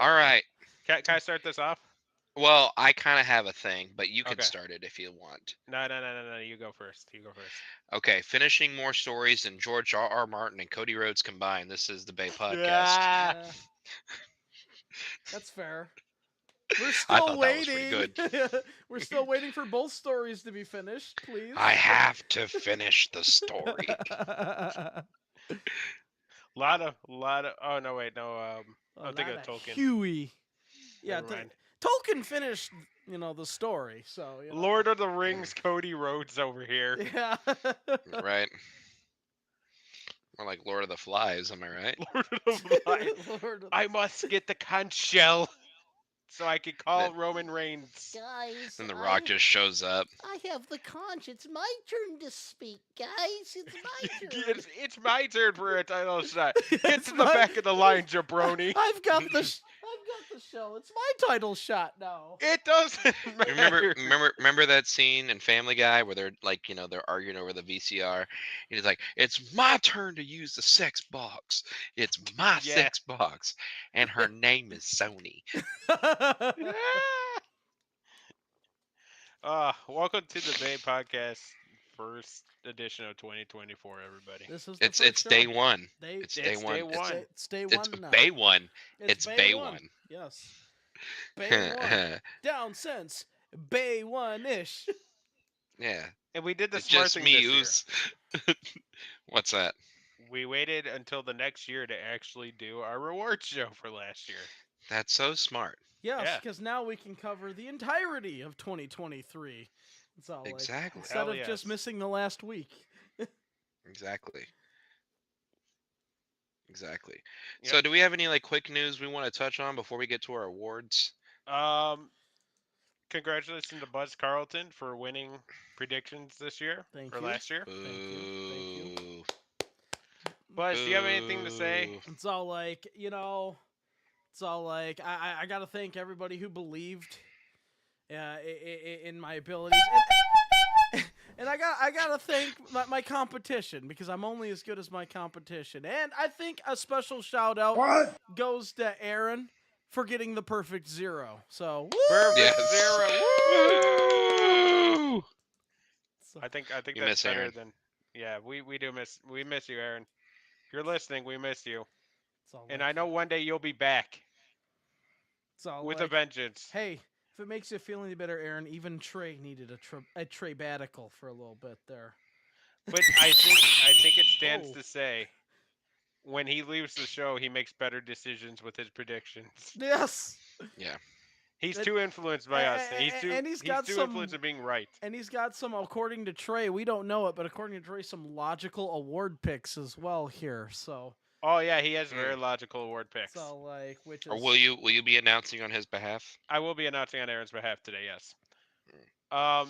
All right. Can I start this off? Well, I kind of have a thing, but you can Okay. start it if you want. No. You go first. You go first. Okay, finishing more stories than George R. Martin and Cody Rhodes combined. This is the Bay Podcast. Yeah. That's fair. We're I still thought that was pretty waiting. good. We're still waiting for both stories to be finished, please. I have to finish the story. Lot of. Oh no, wait, no. A I'm thinking lot of of Tolkien. Huey. Yeah, Never mind. Tolkien finished, the story. So Lord of the Rings, Cody Rhodes over here. Yeah. Right? More like Lord of the Flies, am I right? Lord of the Flies. Lord of I must get the conch shell so I can call Then, Roman Reigns. Guys, then the Rock just shows up. I have the conch. It's my turn to speak, guys. It's my turn. It's my turn for a title shot. Get It's to the back of the line, jabroni. I've got the show. It's my title shot now. It doesn't matter. Remember that scene in Family Guy where they're like, they're arguing over the VCR, and he's like, "It's my turn to use the sex box. It's my Yeah. sex box, and her name is Sony." Welcome to the Bay Podcast, first edition of 2024, everybody. This is the It's first day show. one. Day, It's It's day one. day one. It's day It's one now. Bay one. It's Bay one. Yes. Bay one. Down since Bay one ish. Yeah. And we did the It's smart just thing me this year. who's. What's that? We waited until the next year to actually do our reward show for last year. That's so smart. Yes, Yeah. because now we can cover the entirety of 2023. It's all Exactly. instead Hell of just yes. missing the last week. Exactly. Exactly. Yep. So, do we have any quick news we want to touch on before we get to our awards? Congratulations to Buzz Carlton for winning predictions this year Thank or you. last year. Thank you. Boo. Buzz, do you have anything to say? Boo. It's all I got to thank everybody who believed in my abilities. And I got to thank my competition because I'm only as good as my competition. And I think a special shout out goes to Aaron for getting the perfect 0. So, woo! Perfect Yes. 0. Woo! So, I think You that's miss better Aaron. than. Yeah, we miss you, Aaron. If you're listening, we miss you. it's all And like- I know one day you'll be back it's all with like, a vengeance. Hey, if it makes you feel any better, Aaron, even Trey needed a Trey-batical for a little bit there. But I think it stands Oh. to say when he leaves the show, he makes better decisions with his predictions. Yes. Yeah. He's It- too influenced by us. and he's got too some- influenced in being right. And he's got some, according to Trey, we don't know it, but according to Trey, some logical award picks as well here. So, Oh yeah, he has very logical award picks. so which is Or will you be announcing on his behalf? I will be announcing on Aaron's behalf today. Yes. I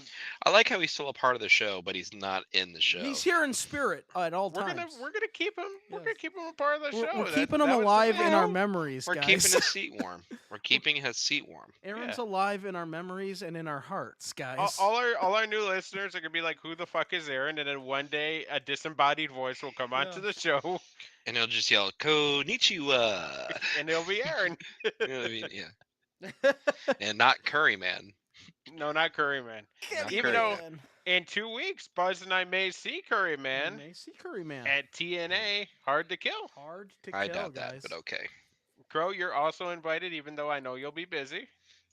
like how he's still a part of the show, but he's not in the show. He's here in spirit at all we're times. gonna keep him. We're Yes. gonna keep him a part of the show. We're That- keeping him that was the alive in our thing. memories, We're guys. keeping his seat warm. We're keeping his seat warm. Aaron's Yeah. alive in our memories and in our hearts, guys. All our new listeners are gonna be like, "Who the fuck is Aaron?" And then one day, a disembodied voice will come onto the show, And he'll just yell, "Konnichiwa!" and it'll be Aaron. You know what I mean? Yeah. And not Curry Man. No, not Curry Man. Not Even Curry though Man. in 2 weeks, Buzz and I may see Curry Man May see Curry Man. at TNA Hard to Kill. Hard to I kill, doubt guys. that, but okay. Crow, you're also invited, even though I know you'll be busy.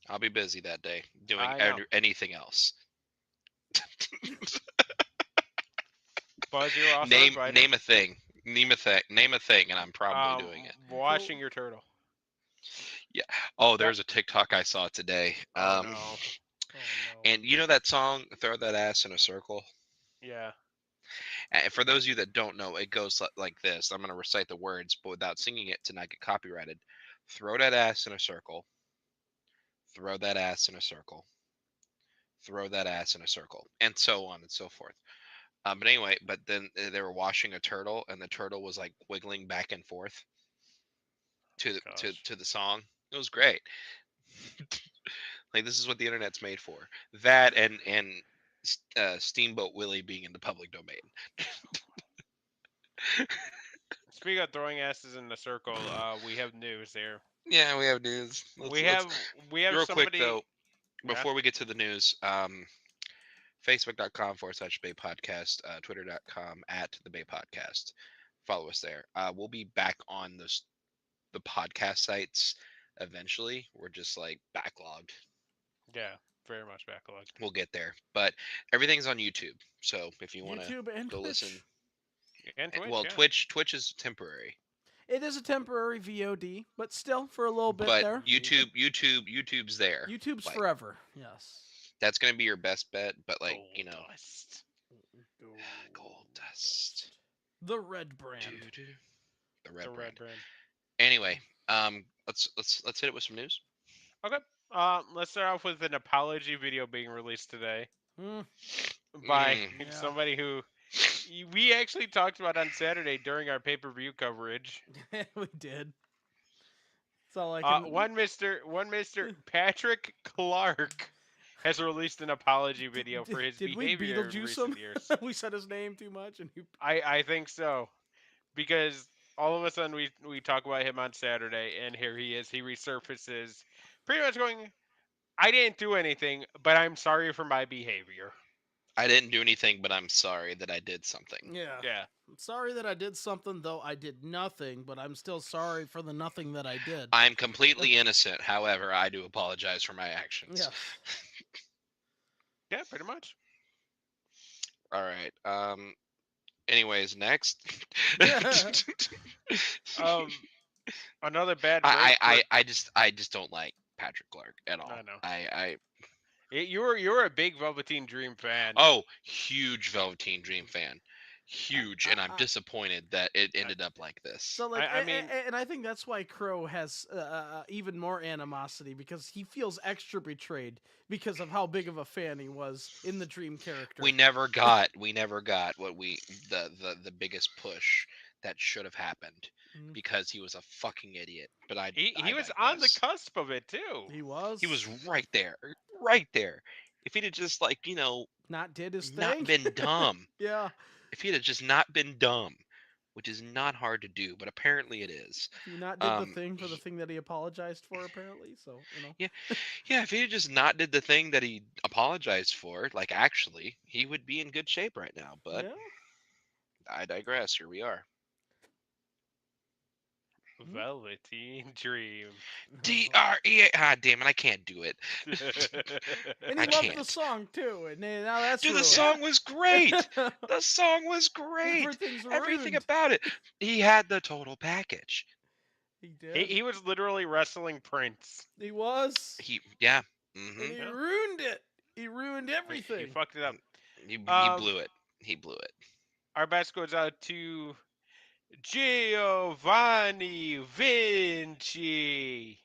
I'll be busy that day doing I know. anything else. Buzz, you're also name invited. name a thing. Name a thing, and I'm probably doing it. Washing your turtle. Oh, there's a TikTok I saw today. Oh, no. Oh, no. And you know that song, "Throw That Ass in a Circle"? Yeah. And for those of you that don't know, it goes like this. I'm going to recite the words, but without singing it to not get copyrighted. Throw that ass in a circle. Throw that ass in a circle. Throw that ass in a circle. And so on and so forth. But anyway, but then they were washing a turtle, and the turtle was like wiggling back and forth to the song. It was great. Like, this is what the internet's made for. That and Steamboat Willie being in the public domain. Speaking of throwing asses in the circle, we have news here. Yeah, we have news. we have Real quick somebody. though, Yeah. before we get to the news, Facebook.com/Bay Podcast, Twitter.com @the Bay Podcast. Follow us there. We'll be back on the podcast sites eventually. We're just like backlogged. Yeah, very much backlogged. We'll get there, but everything's on YouTube. So if you want to YouTube and go Twitch. listen, And Twitch, well, yeah. Twitch is temporary, It is a temporary VOD, but still for a little bit but there. YouTube's there. YouTube's like, forever. Yes. That's gonna be your best bet, but like Dust. gold dust. The red brand. Doo-doo. The red The brand. red brand. Anyway, let's hit it with some news. Okay. Let's start off with an apology video being released today Hmm. by Yeah. somebody who we actually talked about on Saturday during our pay-per-view coverage. We did. That's all I can. One Mr. Patrick Clark has released an apology video for his did we behavior in Beetlejuice recent him? years. We said his name too much, and he. I think so, because all of a sudden we talk about him on Saturday, and here he is. He resurfaces, pretty much going, "I didn't do anything, but I'm sorry for my behavior." I didn't do anything, but I'm sorry that I did something. Yeah. Yeah. I'm sorry that I did something, though I did nothing, but I'm still sorry for the nothing that I did. I'm completely innocent. However, I do apologize for my actions. Yes. Yeah, pretty much. All right. Anyways, next. Another bad. I just don't like Patrick Clark at all. I know. You were a big Velveteen Dream fan. Oh, huge Velveteen Dream fan. Huge, and I'm disappointed that it ended up like this. So like, I mean, and I think that's why Crow has even more animosity, because he feels extra betrayed because of how big of a fan he was in the Dream character. We never got what the biggest push that should have happened Mhm. because he was a fucking idiot. But he I was on the digress. cusp of it too. He was. He was right there, right there. If he'd have just not did his thing. not been dumb. Yeah. If he'd have just not been dumb, which is not hard to do, but apparently it is. He not did the thing for the thing that he apologized for, apparently. So Yeah, if he had just not did the thing that he apologized for, like actually, he would be in good shape right now. But yeah. I digress. Here we are. Velveteen Dream. DRE. Ah, damn it! I can't do it. And I he loved can't. the song too, and now that's Dude, the ruined. song was great. The song was great. Everything's Everything ruined. about it. He had the total package. He did. he was literally wrestling Prince. He was. Yeah. And Mm-hmm. he Yeah. ruined it. He ruined everything. He fucked it up. He Um, blew it. He blew it. Our best goes out to Giovanni Vinci.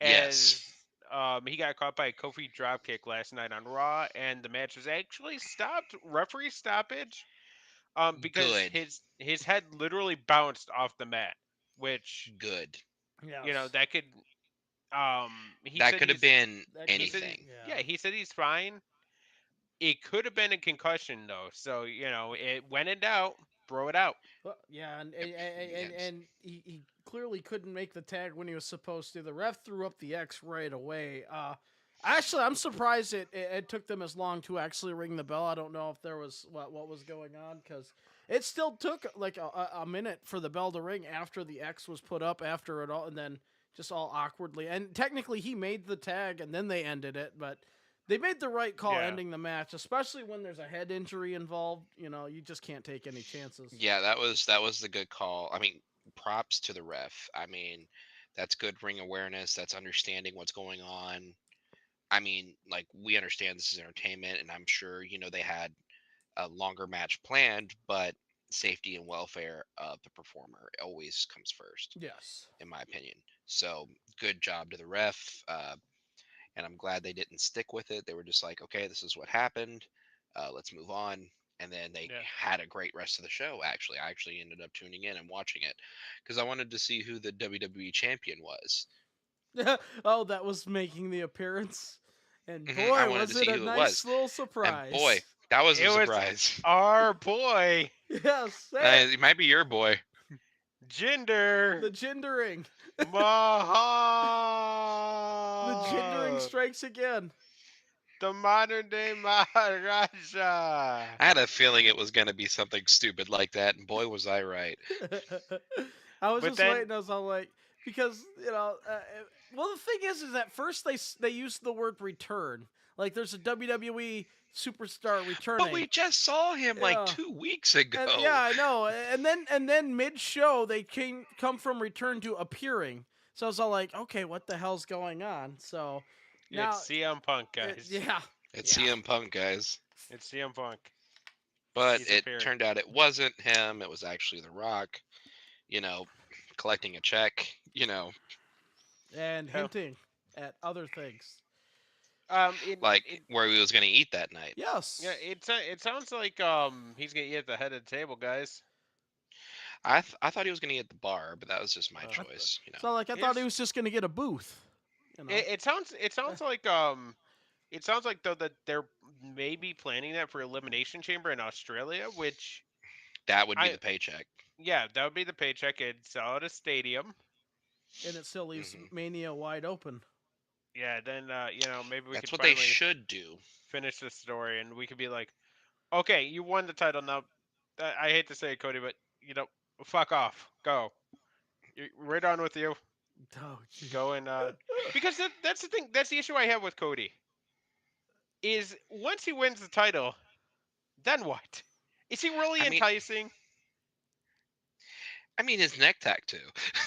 Yes. As he got caught by a Kofi dropkick last night on Raw, and the match was actually stopped, referee stoppage, because Good. his head literally bounced off the mat, which Good. Yes. that could he That said could have he's- been that could- he said- anything. yeah, he said he's fine. It could have been a concussion though, so when in doubt, throw it out. Well, yeah, and Yes. and he clearly couldn't make the tag when he was supposed to. The ref threw up the X right away. Actually, I'm surprised it took them as long to actually ring the bell. I don't know if there was what was going on, because it still took like a minute for the bell to ring after the X was put up, after it all, and then just all awkwardly. And technically, he made the tag, and then they ended it, but they made the right call Yeah. ending the match, especially when there's a head injury involved. You just can't take any chances. Yeah, that was the good call. I mean, props to the ref. I mean, that's good ring awareness. That's understanding what's going on. I mean, like, we understand this is entertainment, and I'm sure they had a longer match planned, but safety and welfare of the performer always comes first, Yes. in my opinion. So good job to the ref. And I'm glad they didn't stick with it. They were just like, okay, this is what happened. Let's move on. And then they Yeah. had a great rest of the show. Actually, I actually ended up tuning in and watching it because I wanted to see who the WWE champion was. Oh, that was making the appearance, and Mhm, boy, I wanted was to it see a who it nice was. little surprise! And boy, that was a It was- surprise. Our boy yes, It might be your boy. Gender. The gendering. The gendering Maha. strikes again. The modern day Maharaja. I had a feeling it was gonna be something stupid like that, and boy was I right. I was But just then waiting. I was all like, because well, the thing is at first they used the word return. Like there's a WWE superstar But we returning. just saw him like Yeah. 2 weeks And ago. yeah, I know. And then mid show they come from return to appearing. So I was all like, okay, what the hell's going on? So now, it's CM Punk, guys. yeah, It's yeah. CM Punk, guys. It's CM Punk. But He's it appearing. turned out it wasn't him. It was actually The Rock. You know, collecting a check. And Oh. hinting at other things. Like It where he was gonna eat that night. Yes. yeah, it sounds like he's gonna eat at the head of the table, guys. I thought he was gonna eat at the bar, but that was just my Uh, choice. So like I thought he Here's- was just gonna get a booth. You know. it sounds like it sounds like though that they're maybe planning that for Elimination Chamber in Australia, which That would be I the paycheck. yeah, that would be the paycheck. It'd sell at a stadium. And it still leaves Mhm. Mania wide open. Yeah, then maybe we That's could what they finally should do. finish the story and we could be like, okay, you won the title now. I hate to say it, Cody, but fuck off, go. Right on with you. Oh, gee. Go and because that's the thing. That's the issue I have with Cody. Is once he wins the title, then what? Is he really I mean, enticing? his neck tattoo.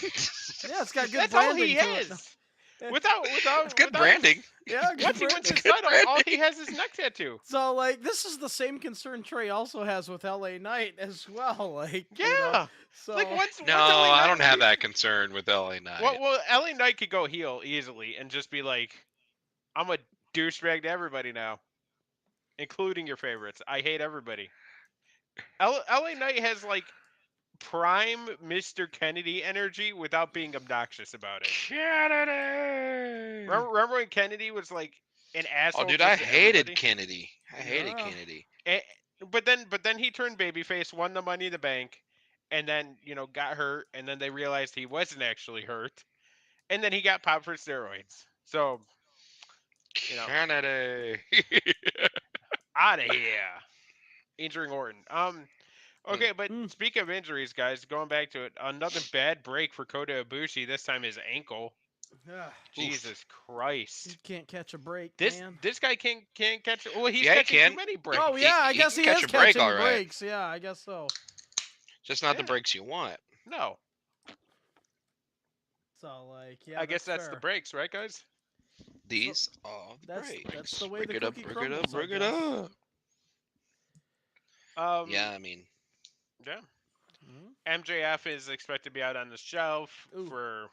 Yeah, it's got good That's all branding he to it. has. No. It's good Without his- branding. Yeah, good once he wins branding. his good title, all he branding. has is neck tattoo. So like this is the same concern Trey also has with LA Knight as well. Like Yeah. so Like No, once LA I Knight, don't have that concern with LA Knight. well, LA Knight could go heel easily and just be like, I'm a douchebag to everybody now, including your favorites. I hate everybody. LA Knight has like prime Mr. Kennedy energy without being obnoxious about it. Kennedy. Remember when Kennedy was like an Oh, asshole dude, just I to hated everybody? Kennedy. I hated Yeah. Kennedy. Eh, but then he turned babyface, won the Money in the Bank, and then got hurt, and then they realized he wasn't actually hurt, and then he got popped for steroids. So Kennedy. out of here, injuring Orton. Okay, but Mm. speaking of injuries, guys, going back to it, another bad break for Kota Ibushi. This time his ankle. yeah, Jesus he Christ. can't catch a break, This man. this guy can't catch. Well, he's Yeah, he catching can. too many breaks. Oh yeah, I he guess can he catch is a break, catching all right. breaks. Yeah, I guess so. Just not the Yeah. breaks you want. No, So like yeah, I guess that's the fair. breaks, right, guys? These are the That's breaks. the way Bring the it up, cookie bring it up, crumbles, I bring it guess. up. Um, Yeah, yeah. Mhm. MJF is expected to be out on the shelf Ooh. for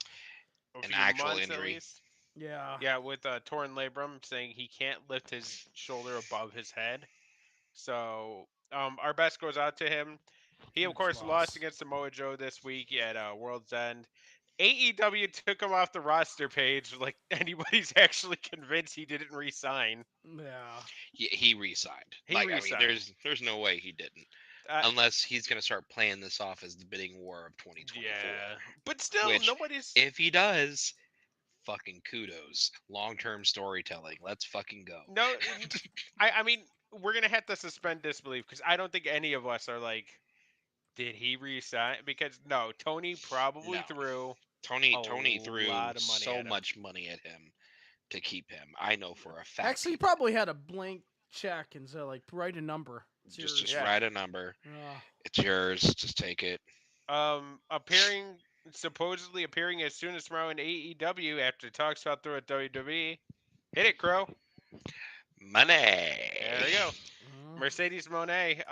a An few actual months injury. at least. Yeah. Yeah, with torn labrum, saying he can't lift his shoulder above his head. So our best goes out to him. He of Huge course loss. lost against Samoa Joe this week at World's End. AEW took him off the roster page like anybody's actually convinced he didn't resign. Yeah. he re-signed. He re-signed. There's no way he didn't, Uh, unless he's gonna start playing this off as the bidding war of 2024. yeah, but still, Which, nobody's. if he does, fucking kudos. Long-term storytelling. Let's fucking go. No, I mean, we're gonna have to suspend disbelief because I don't think any of us are like, did he resign? Because no, Tony probably No. threw Tony a threw lot of money so at him. much money at him to keep him. I know for a fact. Actually, he he probably had a blank check and said like write a number. It's just yours. Yeah. write a number. Ah. It's yours. Just take it. Supposedly appearing as soon as tomorrow in AEW after talks fell through at WWE. Hit it, Crow. Money. There we go. Mhm. Mercedes Monet.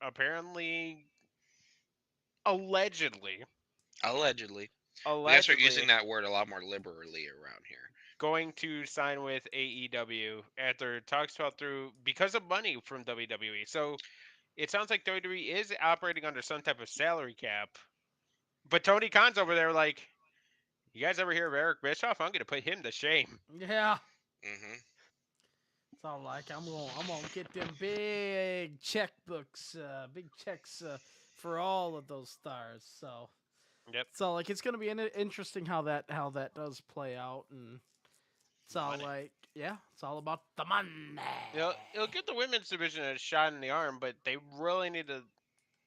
Apparently, allegedly, Allegedly. We gotta start using that word a lot more liberally around here. going to sign with AEW after talks fell through because of money from WWE. So it sounds like WWE is operating under some type of salary cap. But Tony Khan's over there like, you guys ever hear of Eric Bischoff? I'm going to put him to shame. Yeah. Mm-hmm. It's all like I'm gonna get them big checkbooks, big checks for all of those stars. Yep. So like it's gonna be interesting how that does play out, and it's all Money. like it's all about the money. It'll give the women's division a shot in the arm, but they really need to.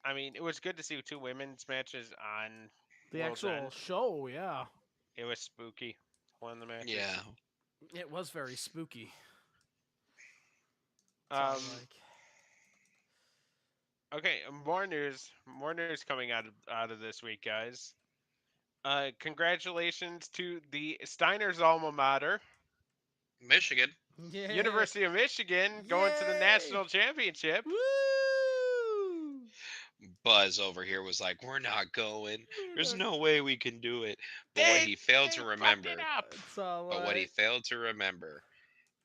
I mean, it was good to see two women's matches on The World's actual End. show, yeah, It was spooky. One of the matches. Yeah. it was very spooky. It's all Um. like Okay. More news. More news coming out of this week, guys. Congratulations to the Steiner's alma mater, Michigan. yeah, University of Michigan, going to the yay, national championship. woo. Buzz over here was like, "We're not going. We're There's not- no way we can do it." But what They he failed they to fucked it remember, up. It's all but what he like failed to remember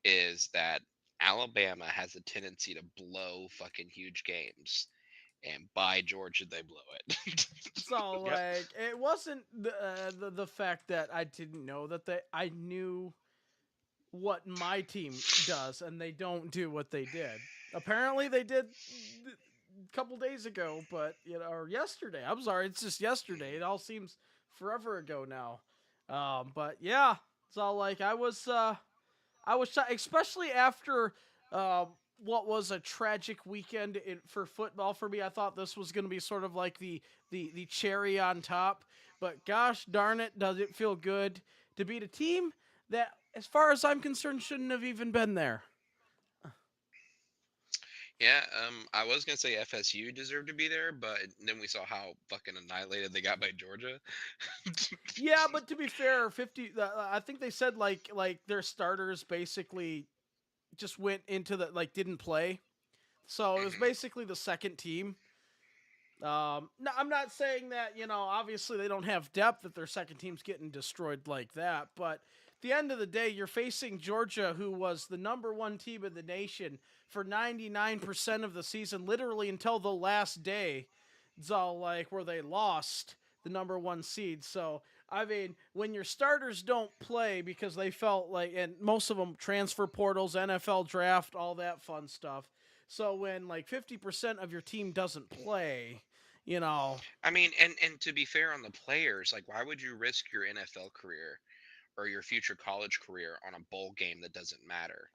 is that Alabama has a tendency to blow fucking huge games, and by Georgia, they blow it. it's all Yep. like it wasn't the fact that I didn't know that I knew what my team does, and they don't do what they did. Apparently, they did a couple days ago, but or yesterday. I'm sorry, it's just yesterday. It all seems forever ago now. But yeah, it's all like I was shocked, especially after what was a tragic weekend for football for me. I thought this was going to be sort of like the cherry on top. But gosh darn it, does it feel good to beat a team that, as far as I'm concerned, shouldn't have even been there. Yeah, I was gonna say FSU deserved to be there, but then we saw how fucking annihilated they got by Georgia. Yeah, but to be fair, 50. I think they said like their starters basically just went into the didn't play, so it was Mhm. basically the second team. No, I'm not saying that obviously they don't have depth if their second team's getting destroyed like that, but at the end of the day, you're facing Georgia, who was the number one team in the nation for 99% of the season, literally until the last day. It's all like where they lost the number one seed. So I mean, when your starters don't play because they felt like, and most of them transfer portals, NFL draft, all that fun stuff. So when like 50% of your team doesn't play, you know, I mean, and to be fair on the players, like, why would you risk your NFL career or your future college career on a bowl game that doesn't matter?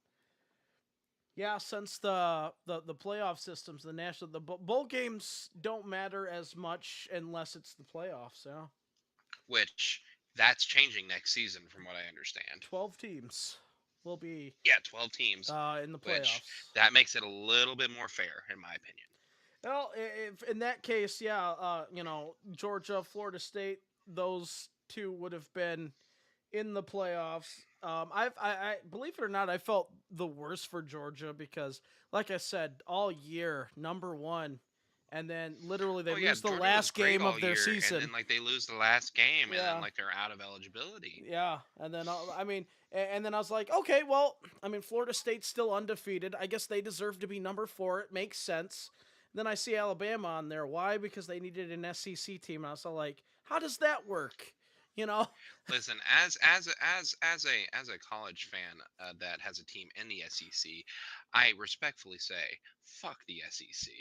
yeah, since the playoff systems, the national bowl games don't matter as much unless it's the playoffs. Yeah, Which that's changing next season, from what I understand. 12 teams will be Yeah, 12 teams, in the which playoffs. that makes it a little bit more fair, in my opinion. Well, if in that case, yeah, Georgia, Florida State, those two would have been in the playoffs. I believe it or not, I felt the worst for Georgia because, like I said, all year number one, and then literally they Oh yeah, lose the Georgia was last great game all of their year, and season. then like they lose the last game, and then Yeah, like they're out of eligibility. yeah, and then I mean, and then I was like, okay, well, I mean, Florida State's still undefeated. I guess they deserve to be number four. It makes sense. Then I see Alabama on there. Why? Because they needed an SEC team. And I was like, how does that work? You know? Listen, as a college fan that has a team in the SEC, I respectfully say, fuck the SEC.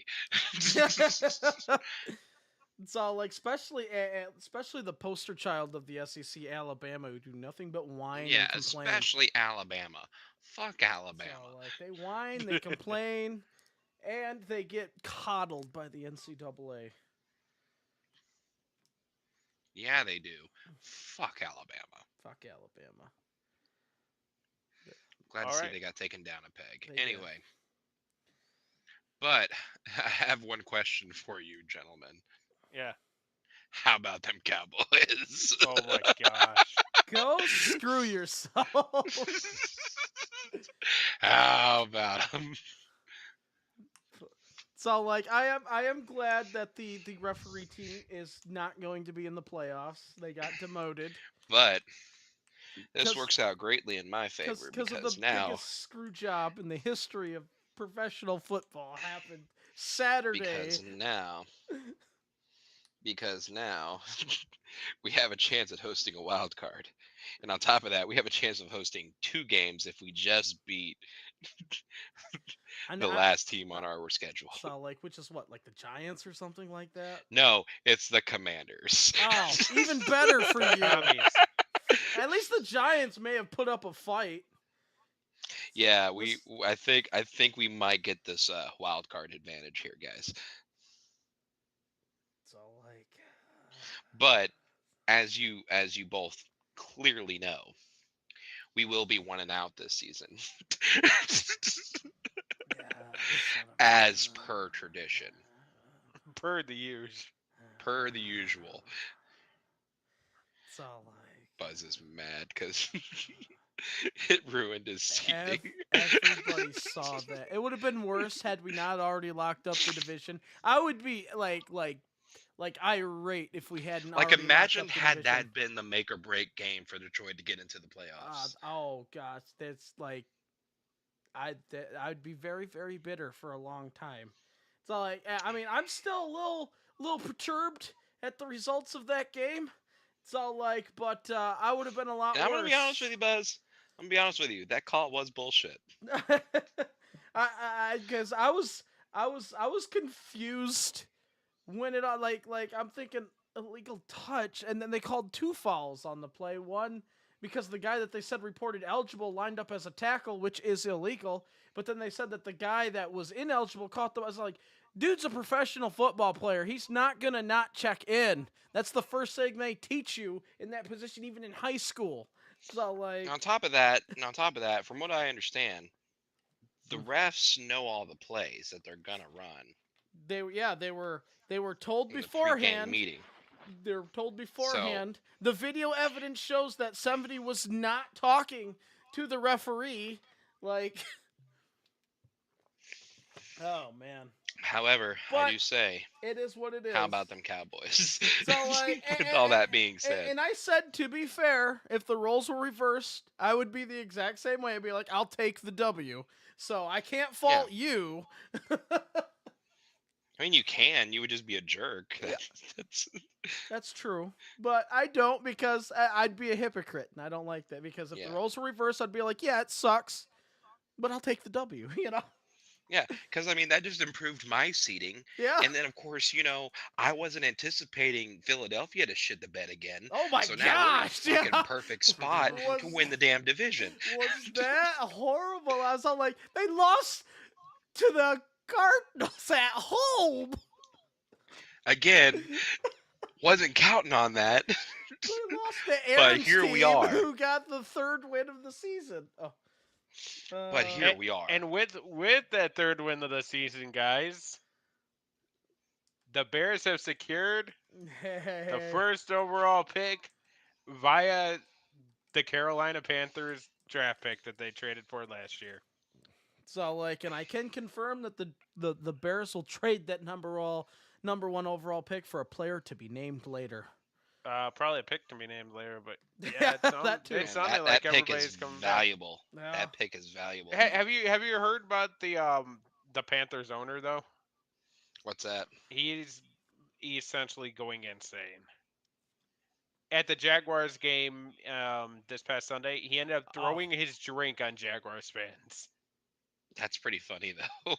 It's all like, especially the poster child of the SEC, Alabama, who do nothing but whine Yeah, and complain. especially Alabama. Fuck Alabama. So like they whine, they complain, and they get coddled by the NCAA. Yeah, they do. Fuck Alabama. Fuck Alabama. Glad All to see right. they got taken down a peg. They did. Anyway, but I have one question for you, gentlemen. Yeah. How about them Cowboys? Oh my gosh. Go screw yourself. How about them? So like I am glad that the referee team is not going to be in the playoffs. They got demoted But this 'Cause- works out greatly in my favor because of because the now, biggest screw job in the history of professional football happened Saturday. because now we have a chance at hosting a wild card, and on top of that, we have a chance of hosting two games if we just beat the last team on our schedule. So like, which is what, like the Giants or something like that? No, it's the Commanders. Oh, even better for The you. commies. At least the Giants may have put up a fight. Yeah, This- I think we might get this wild card advantage here, guys. So like, But as you both clearly know, we will be 1-out this season. yeah, this son of a- As per tradition. Per the use. Per the usual. So like, Buzz is mad because it ruined his seating. everybody saw that. It would have been worse had we not already locked up the division. I would be like irate if we hadn't. Like, already imagine locked up the had division. that been the make or break game for Detroit to get into the playoffs. Oh gosh, that's like, I'd be very very bitter for a long time. So like, I mean, I'm still a little perturbed at the results of that game. So like, but I would have been a lot And I'm worse. gonna be honest with you, Buzz. I'm gonna be honest with you. That call was bullshit. Because I was confused when it like I'm thinking illegal touch, and then they called 2 fouls on the play. One because the guy that they said reported eligible lined up as a tackle, which is illegal. But then they said that the guy that was ineligible caught them. I was like, dude's a professional football player. He's not gonna not check in. That's the first thing they teach you in that position, even in high school. So like, On top of that, from what I understand, the refs know all the plays that they're gonna run they were told in the pregame beforehand. meeting. They were told beforehand. The video evidence shows that somebody was not talking to the referee. Like, oh man, However, I But- do say, it is what it is. how about them Cowboys? So like, With all that being said, and I said, to be fair, if the roles were reversed, I would be the exact same way. I'd be like, I'll take the W. So I can't fault you. I mean, you can. You would just be a jerk. Yeah. That's- That's true, but I don't, because I'd be a hypocrite, and I don't like that. Because if Yeah. the roles were reversed, I'd be like, yeah, it sucks, but I'll take the W. You know? yeah, because I mean that just improved my seating, Yeah. and then of course I wasn't anticipating Philadelphia to shit the bed again. Oh my So now we're in a gosh! fucking Yeah. perfect spot to Was- win the damn division. Was that horrible? I was all like, they lost to the Cardinals at home. Again, wasn't counting on that. They lost to Aaron's here we team, are. who got the 3rd win of the season. Oh. But here we are. And with that 3rd win of the season, guys, the Bears have secured the 1st overall pick via the Carolina Panthers draft pick that they traded for last year. So like, and I can confirm that the Bears will trade that number 1 overall pick for a player to be named later. Probably a pick to be named later, but Yeah, yeah, that too. it Man, sounded that like pick everybody's is coming back. valuable. Yeah. That pick is valuable. Have you heard about the Panthers owner though? What's that? He's essentially going insane. At the Jaguars game this past Sunday, he ended up throwing his drink on Jaguars fans. That's pretty funny though.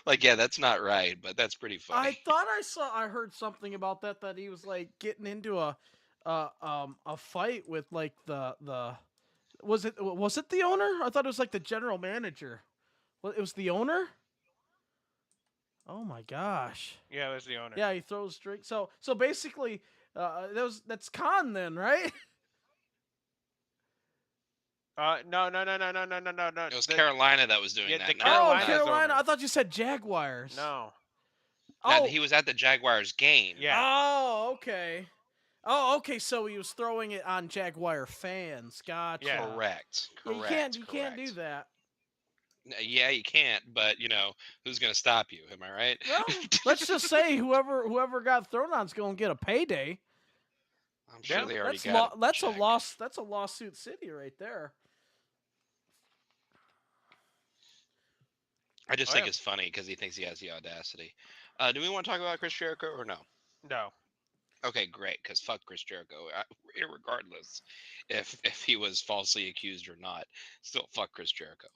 Like, yeah, that's not right, but that's pretty funny. I thought I heard something about that he was like getting into a fight with like the was it the owner? I thought it was like the general manager. Well, it was the owner? Oh my gosh. Yeah, it was the owner. Yeah, he throws drink. So basically that's con then, right? No. It was Carolina that was doing yeah, that. the not- Carolina's Carolina. owner. I thought you said Jaguars. No. not- Oh, he was at the Jaguars game. Yeah. Oh, okay. Oh, okay. So he was throwing it on Jaguar fans. Gotcha. Yeah. Correct. Yeah, Correct. you can't do that. Yeah, you can't. But who's gonna stop you? Am I right? Well, let's just say whoever got thrown on is going to get a payday. I'm sure Yeah, they already That's got. it that's a checked. loss. That's a lawsuit city right there. I just Oh, think yeah. it's funny because he thinks he has the audacity. Do we want to talk about Chris Jericho or no? No. Okay, great, because fuck Chris Jericho. Irregardless if he was falsely accused or not, still fuck Chris Jericho.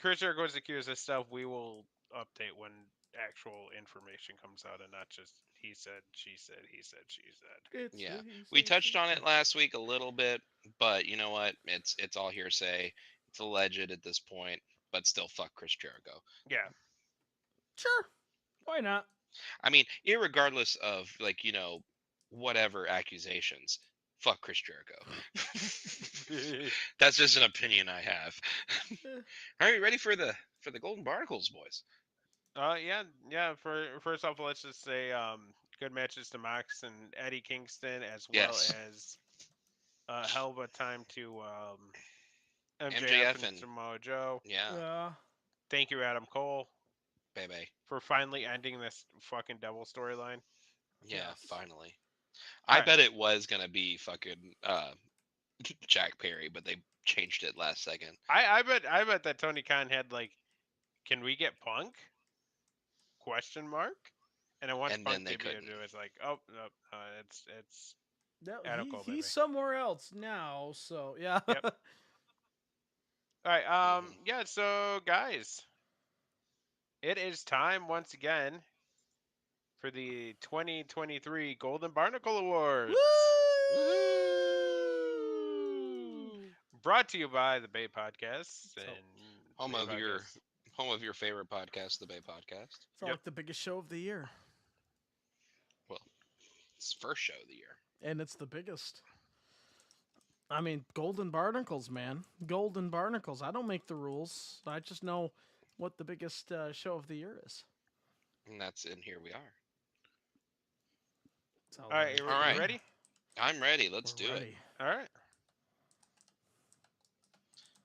Chris Jericho is accused of stuff. We will update when actual information comes out, and not just he said, she said, he said, she said. It's Yeah, he we said, touched she on said. it last week a little bit, but you know what? It's all hearsay. It's alleged at this point, but still fuck Chris Jericho. Yeah. Sure, why not? I mean, irregardless of whatever accusations, fuck Chris Jericho. That's just an opinion I have. Eh, Are you ready for the Golden Barnacles, boys? yeah. For first off, let's just say good matches to Mox and Eddie Kingston, as well Yes, as a hell of a time to MJF MJF and and Samoa Joe. yeah, yeah. Thank you, Adam Cole, baby, for finally ending this fucking devil storyline. yeah, Yes. finally. All I right. bet it was gonna be fucking Jack Perry, but they changed it last second. I bet that Tony Khan had like, can we get Punk? Question mark. And then once And then Punk they debuted, couldn't. it was like, oh no, it's No, Adam Cole, baby. he's somewhere else now. So yeah. Yep. All right. Mhm. Yeah. So guys, it is time once again for the 2023 Golden Barnacle Awards. Woo! Woohoo! Brought to you by the Bay Podcasts So and Home Bay of your Podcasts. home of your favorite podcast, the Bay Podcast. it's not Yep. like the biggest show of the year, Well, it's first show of the year. and it's the biggest. I mean, Golden Barnacles, man. Golden Barnacles. I don't make the rules. I just know what the biggest show of the year is. And here we are. So, All right. You, All you right. ready? I'm ready. Let's we're do it. ready. All right.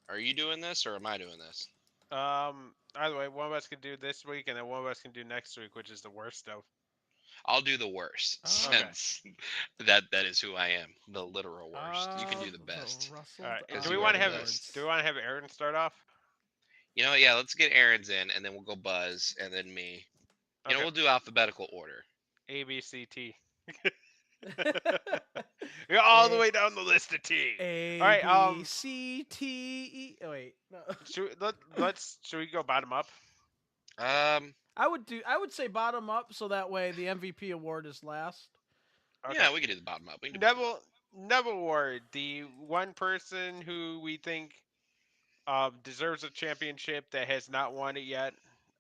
Are you doing this or am I doing this? Either way, one of us can do this week, and then one of us can do next week, which is the worst of. I'll do the worst Oh. Okay. since that is who I am, the literal worst. You can do the best. All right. Because Do we you want are to the have best. Do we want to have Aaron start off? You know, yeah, let's get Aaron's in and then we'll go Buzz and then me. You know, Okay. we'll do alphabetical order. A B C T. You're all the way down the list of T. A All right, B C T E. Oh wait, no. Should we go bottom up? Um, I would say bottom up, so that way the MVP award is last. Okay. yeah, we can do the bottom up. We can do bottom up. Neville Ward, the one person who we think deserves a championship that has not won it yet,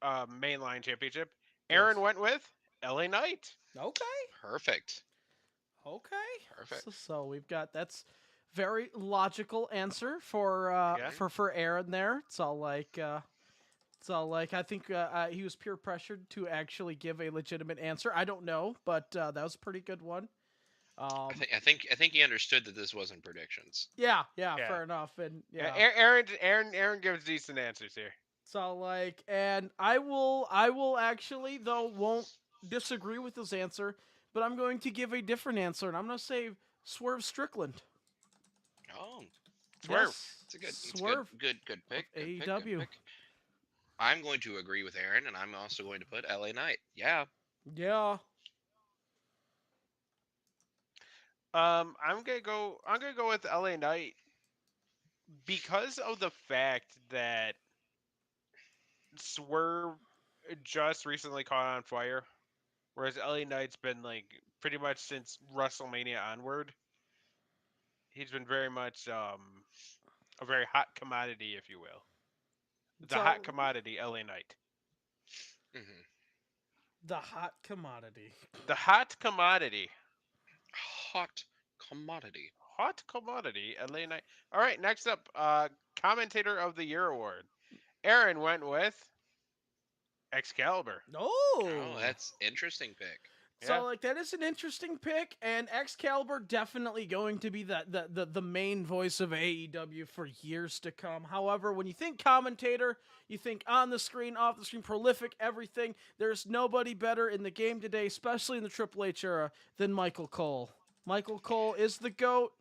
mainline championship. Aaron Yes. went with LA Knight. Okay. Perfect. Okay. Perfect. So we've got that's very logical answer for Yeah. for Aaron there. It's all like I think he was peer pressured to actually give a legitimate answer. I don't know, but that was a pretty good one. I think he understood that this wasn't predictions. Yeah, Yeah. fair enough. And yeah, Aaron gives decent answers here. so like, and I will actually though won't disagree with his answer, but I'm going to give a different answer, and I'm going to say Swerve Strickland. Oh, Swerve. Yes, it's a good, Swerve. good pick. Good pick, good AEW. pick. I'm going to agree with Aaron, and I'm also going to put LA Knight. Yeah. Yeah. I'm gonna go with LA Knight because of the fact that Swerve just recently caught on fire, whereas LA Knight's been like pretty much since WrestleMania onward. He's been very much a very hot commodity, if you will. The So- hot commodity, LA Knight. Hmm. The hot commodity. The hot commodity. Hot commodity. Hot commodity, LA Knight. All right, next up, commentator of the year award. Aaron went with Excalibur. Oh, Oh, that's interesting pick. so Yeah. like that is an interesting pick, and Excalibur definitely going to be the main voice of AEW for years to come. However, when you think commentator, you think on the screen, off the screen, prolific, everything. There's nobody better in the game today, especially in the Triple H era, than Michael Cole. Michael Cole is the GOAT.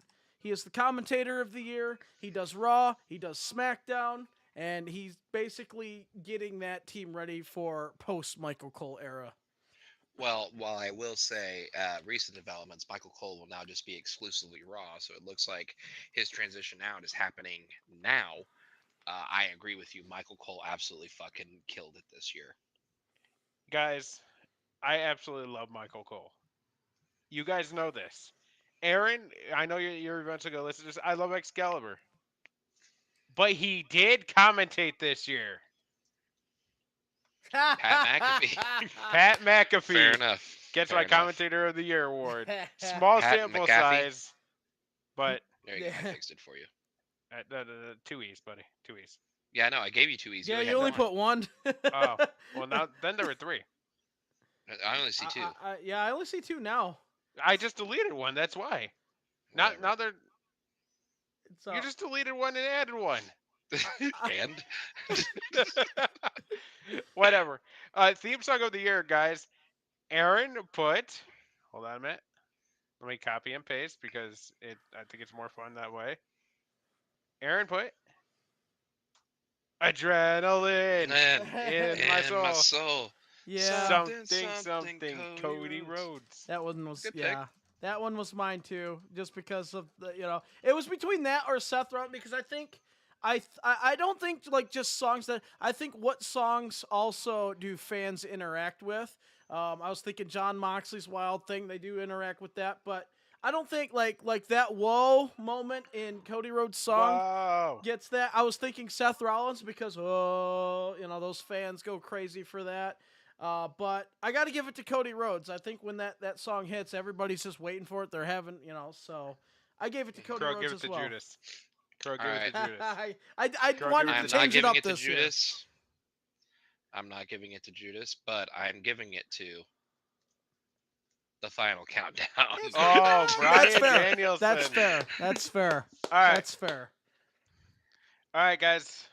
He is the commentator of the year. He does Raw, he does SmackDown, and he's basically getting that team ready for post Michael Cole era. Well, while I will say, recent developments, Michael Cole will now just be exclusively Raw, so it looks like his transition out is happening now. I agree with you. Michael Cole absolutely fucking killed it this year. Guys, I absolutely love Michael Cole. You guys know this. Aaron, I know you're eventually going to listen to this. I love Excalibur. But he did commentate this year. Pat McAfee. Pat Fair McAfee enough. gets Fair my enough. Commentator of the Year award. Small Pat sample McAfee. size, but There you go. I fixed it for you. two E's, buddy. Two E's. Yeah, I know. I gave you 2 E's. Yeah, only you had only one. put one. Oh, well, now then there were three. I only see 2. Yeah, I only see two now. I just deleted one. That's why. Now Whatever. they're It's, you just deleted one and added one. And Whatever. Theme song of the year, guys. Aaron put. Hold on a minute. Let me copy and paste because I think it's more fun that way. Aaron put adrenaline in my soul. soul. yeah, Something, Cody Rhodes. that one was Good pick. yeah. That one was mine too, just because of the it was between that or Seth Rollins because I think I don't think like just songs that I think what songs also do fans interact with. I was thinking John Moxley's Wild Thing, they do interact with that, but I don't think like that whoa moment in Cody Rhodes' song Wow. gets that. I was thinking Seth Rollins because those fans go crazy for that. But I got to give it to Cody Rhodes. I think when that song hits, everybody's just waiting for it. They're having, so I gave it to Cody Crow, Rhodes give it as to well. Judas. Crow, give All it to right. Judas. I Crow, wanted give it to I'm to not change it giving up it to this year. Judas. I'm not giving it to Judas, but I'm giving it to the final countdown. Oh, That's Brian fair. Danielson. That's fair. That's fair. All right. That's fair. All right, guys.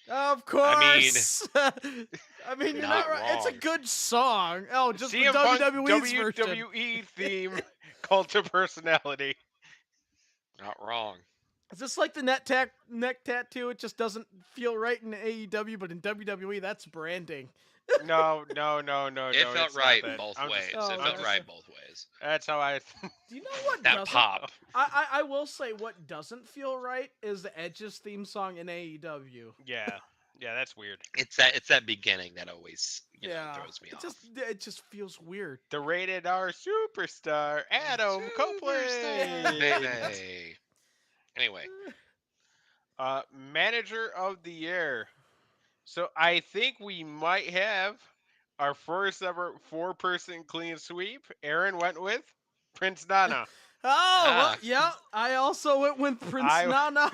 Of course. I mean, you're not Not right. It's a wrong. good song. Oh, just CM the Punk WWE's version. WWE theme cult of personality. Not wrong. Is this like the neck tattoo? It just doesn't feel right in AEW, but in WWE, that's branding. No. It it's felt not right that. both I'm ways. just- Oh, It I'm felt just- right both ways. That's how I. Do you know what That doesn't? pop. I will say what doesn't feel right is the Edge's theme song in AEW. Yeah, that's weird. It's that beginning that always throws me it off. just feels weird. The rated R superstar Adam Copeland. Hey. Anyway, Manager of the year. So I think we might have our first ever 4-person clean sweep. Aaron went with Prince Nana. Oh, well, yeah. I also went with Prince I- Nana.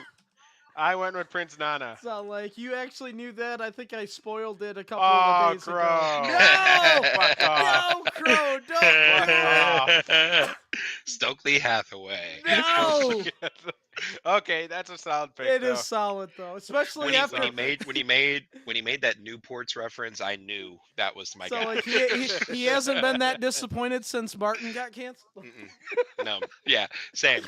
I went with Prince Nana. So, like, you actually knew that. I think I spoiled it a couple Oh, of days Crow. ago. No! Fuck off. No, Crow, don't. Stokely Hathaway. No! Okay, that's a solid pick. It though. is solid, though. Especially When he, after. when he made that Newport's reference, I knew that was my So, guy. like, he hasn't been that disappointed since Martin got canceled. Mm-mm. No, yeah, same.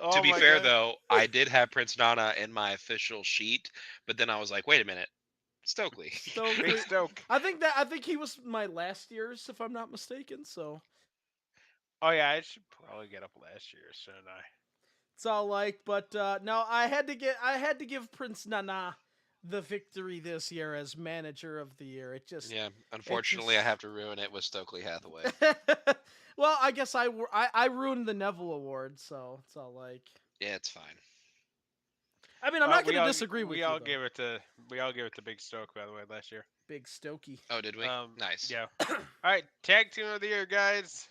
Oh To be my fair, God. though, I did have Prince Nana in my official sheet, but then I was like, wait a minute, Stokely. Stokely. Big Stoke. I think he was my last year's, if I'm not mistaken. So Oh yeah, I should probably get up last year, shouldn't I? it's all like, but no, I had to give Prince Nana the victory this year as manager of the year. It just Yeah, unfortunately, I have to ruin it with Stokely Hathaway. well, I guess I ruined the Neville Award, so it's all like. Yeah, it's fine. I mean, I'm not going to disagree with we you. all though. gave it to Big Stoke, by the way, last year. Big Stokey. Oh, did we? Nice. Yeah. All right, tag team of the year, guys.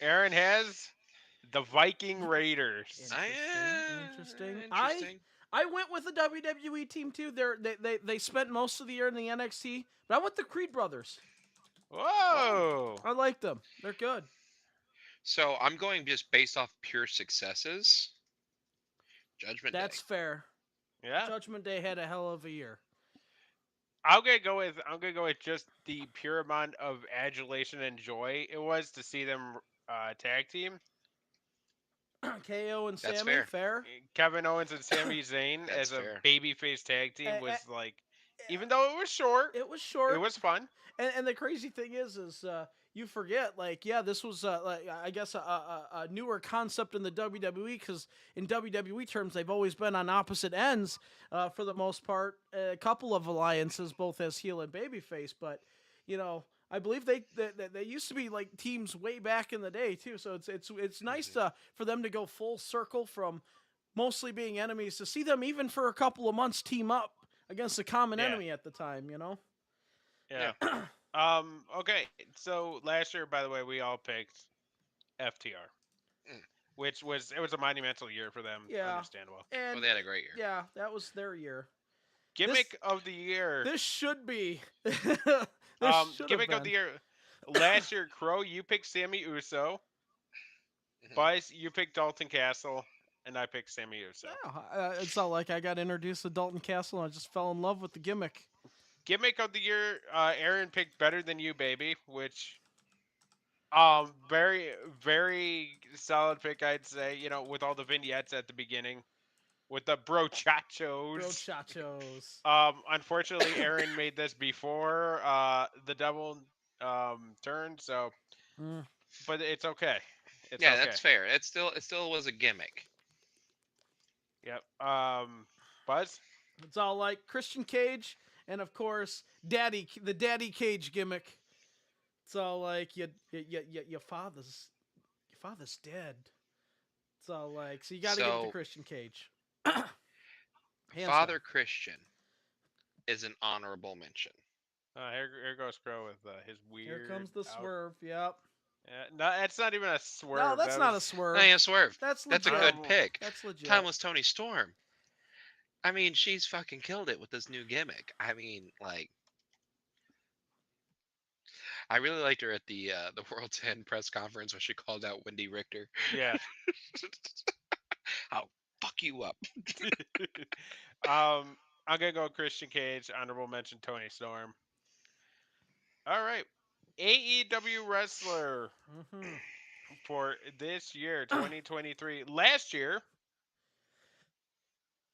Aaron has the Viking Raiders. Interesting. Interesting. I went with the WWE team too. They spent most of the year in the NXT, but I went the Creed brothers. Whoa! I like them. They're good. So I'm going just based off pure successes. Judgment That's Day. fair. Yeah. Judgment Day had a hell of a year. I'm gonna go with just the pure amount of adulation and joy it was to see them tag team. KO and That's Sammy, fair. fair. Kevin Owens and Sami Zayn That's as a fair. babyface tag team Eh, was like, even though it was short, It was it short. was fun. And the crazy thing is you forget, like, yeah, this was like, I guess a newer concept in the WWE, because in WWE terms they've always been on opposite ends for the most part. A couple of alliances, both as heel and babyface, but you know. I believe they used to be like teams way back in the day too, so it's nice Mhm. for them to go full circle from mostly being enemies to see them even for a couple of months team up against a common Yeah, enemy at the time, you know. yeah. Yeah. Okay, so last year, by the way, we all picked FTR, Mm. which was it was a monumental year for them. Yeah, Understandable. Well, and they had a great year. yeah, that was their year. This Gimmick of the year. this should be. This should have Gimmick of the been. year. Last year, Crow, you picked Sammy Uso. Mhm. Buzz, you picked Dalton Castle, and I picked Sammy Uso. Yeah, it's not like I got introduced to Dalton Castle and I just fell in love with the gimmick. Gimmick of the year, Aaron picked Better Than You, Baby, which very very solid pick, I'd say. You know, with all the vignettes at the beginning, with the Bro brochachos. chachos. Unfortunately, Aaron made this before the double turn, so Mm. but it's okay. It's Yeah, okay. that's fair. It still was a gimmick. Yep. Buzz. It's all like Christian Cage and of course the Daddy Cage gimmick. It's all like your father's dead. It's all like, so you got to give it to So, Christian Cage. Hands down. Father Christian is an honorable mention. Here goes Crow with his Here weird comes the out. swerve. Yep. No, it's not even a swerve. No, that's That not a was swerve. I am Swerve. That's That's a legit. good honorable. pick. That's legit. Timeless Tony Storm. I mean, she's fucking killed it with this new gimmick. I mean, like, I really liked her at the World's End press conference where she called out Wendy Richter. Yeah. I'll fuck you up. I'm gonna go Christian Cage. Honorable mention Tony Storm. All right. AEW wrestler Mm-hmm. for this year, 2023. Last year,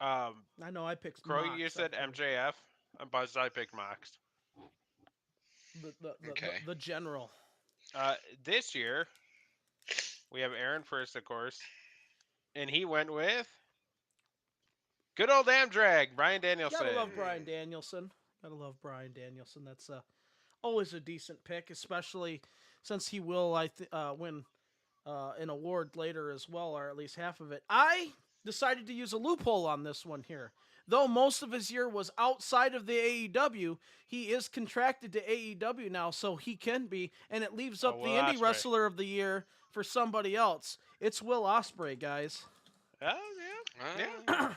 um, I know I picked Crow, Mox. you said MJF. And Buzz, I picked Mox. Okay. The general. This year, we have Aaron first, of course, and he went with good old Amdrag, Brian Danielson. Gotta love Brian Danielson. Gotta love Brian Danielson. That's always a decent pick, especially since he will win an award later as well, or at least half of it. I decided to use a loophole on this one here. Though most of his year was outside of the AEW, he is contracted to AEW now, so he can be, and it leaves up Will the indie Ospreay. wrestler of the year for somebody else. It's Will Ospreay, guys. Oh yeah, Uh,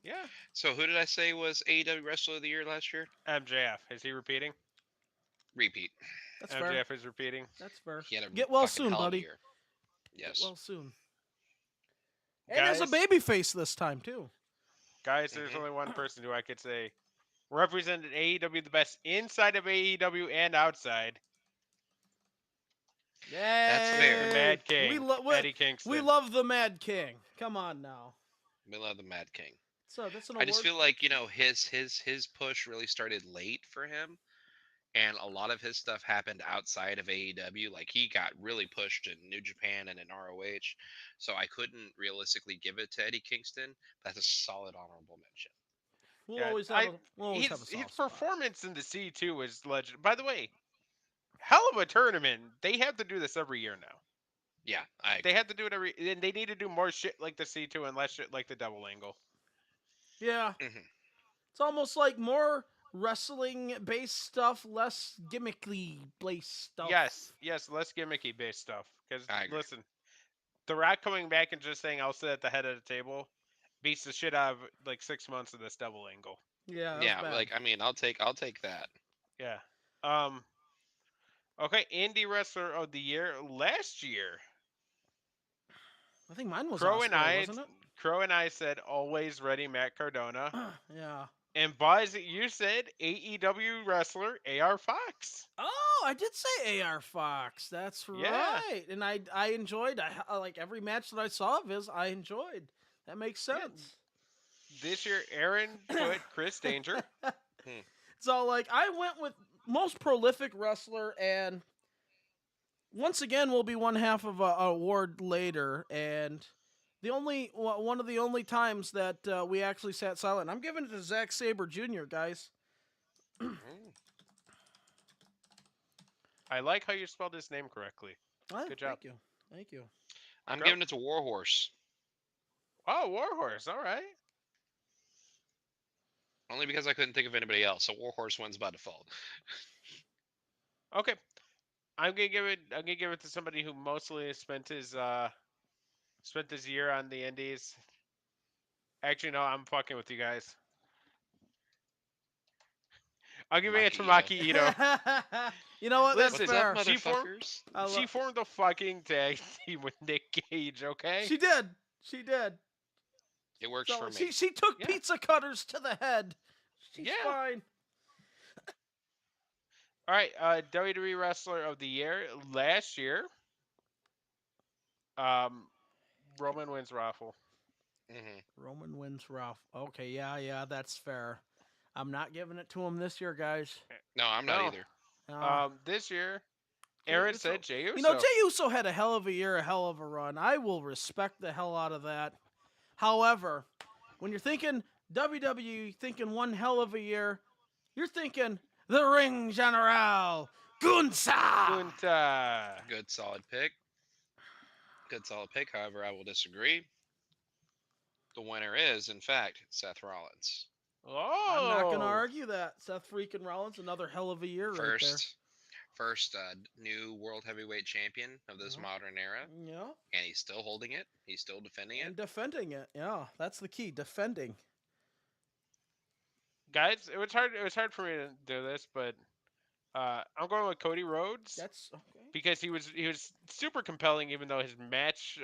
yeah. so who did I say was AEW Wrestler of the Year last year? MJF, is he repeating? Repeat. That's fair. MJF is repeating. That's fair. He had a Get well fucking soon, hell of a buddy. year. Get Yes. well soon. And as a Guys, baby face this time too. guys, there's Mhm. only one person who I could say represented AEW the best inside of AEW and outside. That's The fair. Mad King, Eddie We Kingston. love the Mad King. Come on now. We love the Mad King. So that's an I award. just feel like his push really started late for him, and a lot of his stuff happened outside of AEW. Like he got really pushed in New Japan and in ROH, so I couldn't realistically give it to Eddie Kingston. That's a solid honorable mention. We'll Yeah, always have a his soft spot. performance in the C2 is legend. By the way, hell of a tournament. They have to do this every year now. Yeah, I They agree. have to do it every, and they need to do more shit like the C2 and less shit like the double angle. Yeah. Mhm. It's almost like more wrestling based stuff, less gimmickly based stuff. Yes, less gimmicky based stuff. Because I agree. listen, The Rock coming back and just saying I'll sit at the head of the table beats the shit out of like 6 months of this double angle. Yeah, that was Yeah, bad. like I mean, I'll take that. Yeah. Um. Okay, indie wrestler of the year last year. I think mine was Crow and Ospreay, wasn't Crow and I said always ready Matt Cardona. it? Yeah. And Buzz, you said AEW wrestler AR Fox. I did say AR Fox. That's Yeah. right. And I enjoyed. Like every match that I saw of his, I enjoyed. That makes Yeah. sense. This year, Aaron put Chris Danger. So like I went with most prolific wrestler, and once again will be one half of a award later, and the only one of the only times that we actually sat silent. I'm giving it to Zack Sabre Jr. Guys. I like how you spelled his name correctly. Good job. Thank you. I'm Go. giving it to Warhorse. Oh, Warhorse. All right. Only because I couldn't think of anybody else. So Warhorse wins by default. Okay. I'm gonna give it to somebody who mostly spent his year on the indies. Actually, no, I'm fucking with you guys. I'm giving it to Maki Ito. You know what? That's Listen, fair. What's up, she formed motherfuckers? she formed a fucking tag team with Nick Gage. Okay. She did. She did. It works So for me. she took Yeah. pizza cutters to the head. She's Yeah. fine. All right. WWE Wrestler of the Year last year. Roman wins raffle. Roman wins Ralph. Okay, yeah, that's fair. I'm not giving it to him this year, guys. No, I'm not No. Uh, This year, Jey Aaron Uso- said Jey Uso. You know, Jey Uso had a hell of a year, a hell of a run. I will respect the hell out of that. However, when you're thinking WWE, thinking one hell of a year, you're thinking the Ring General, Gunther. Gunther. Good solid pick. Good solid pick. However, I will disagree. The winner is, in fact, Seth Rollins. Oh. I'm not going to argue that. Seth freaking Rollins, another hell of a year right there. First new world heavyweight champion of this modern era, Yeah. and he's still holding it. He's still defending it. And defending it. Yeah, that's the key, defending. Guys, it was hard for me to do this, but I'm going with Cody Rhodes. That's okay. Because he was super compelling, even though his match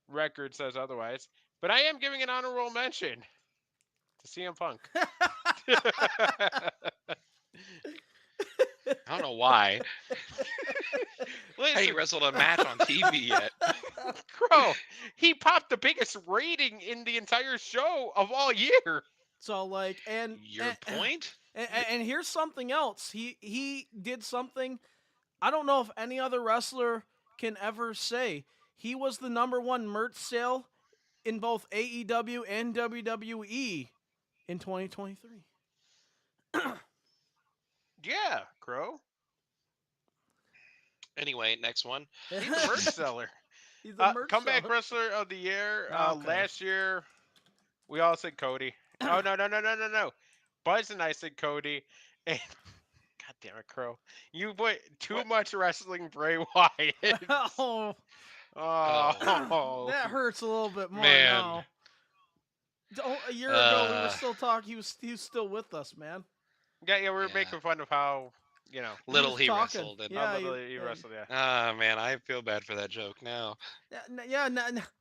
record says otherwise. But I am giving an honorable mention to CM Punk. I don't know why. Listen, I ain't wrestled a match on TV yet. Crow, he popped the biggest rating in the entire show of all year. So like, Your point? And here's something else. He did something I don't know if any other wrestler can ever say. He was the #1 merch sale in both AEW and WWE in 2023. Yeah, Crow. Anyway, next one. He's a merch seller. He's a merch Comeback seller. Wrestler of the Year. Okay. Last year, we all said Cody. Oh, no. Buzz and I said Cody. And God damn it, Crow. You put too much wrestling Bray Wyatt. Oh, Oh. that hurts a little bit more Man. now. A year ago, we were still talking. He was still with us, man. Yeah, we were Yeah. making fun of how, Little was he talking. wrestled. And, Yeah. how little he wrestled, yeah. Ah, man, I feel bad for that joke now.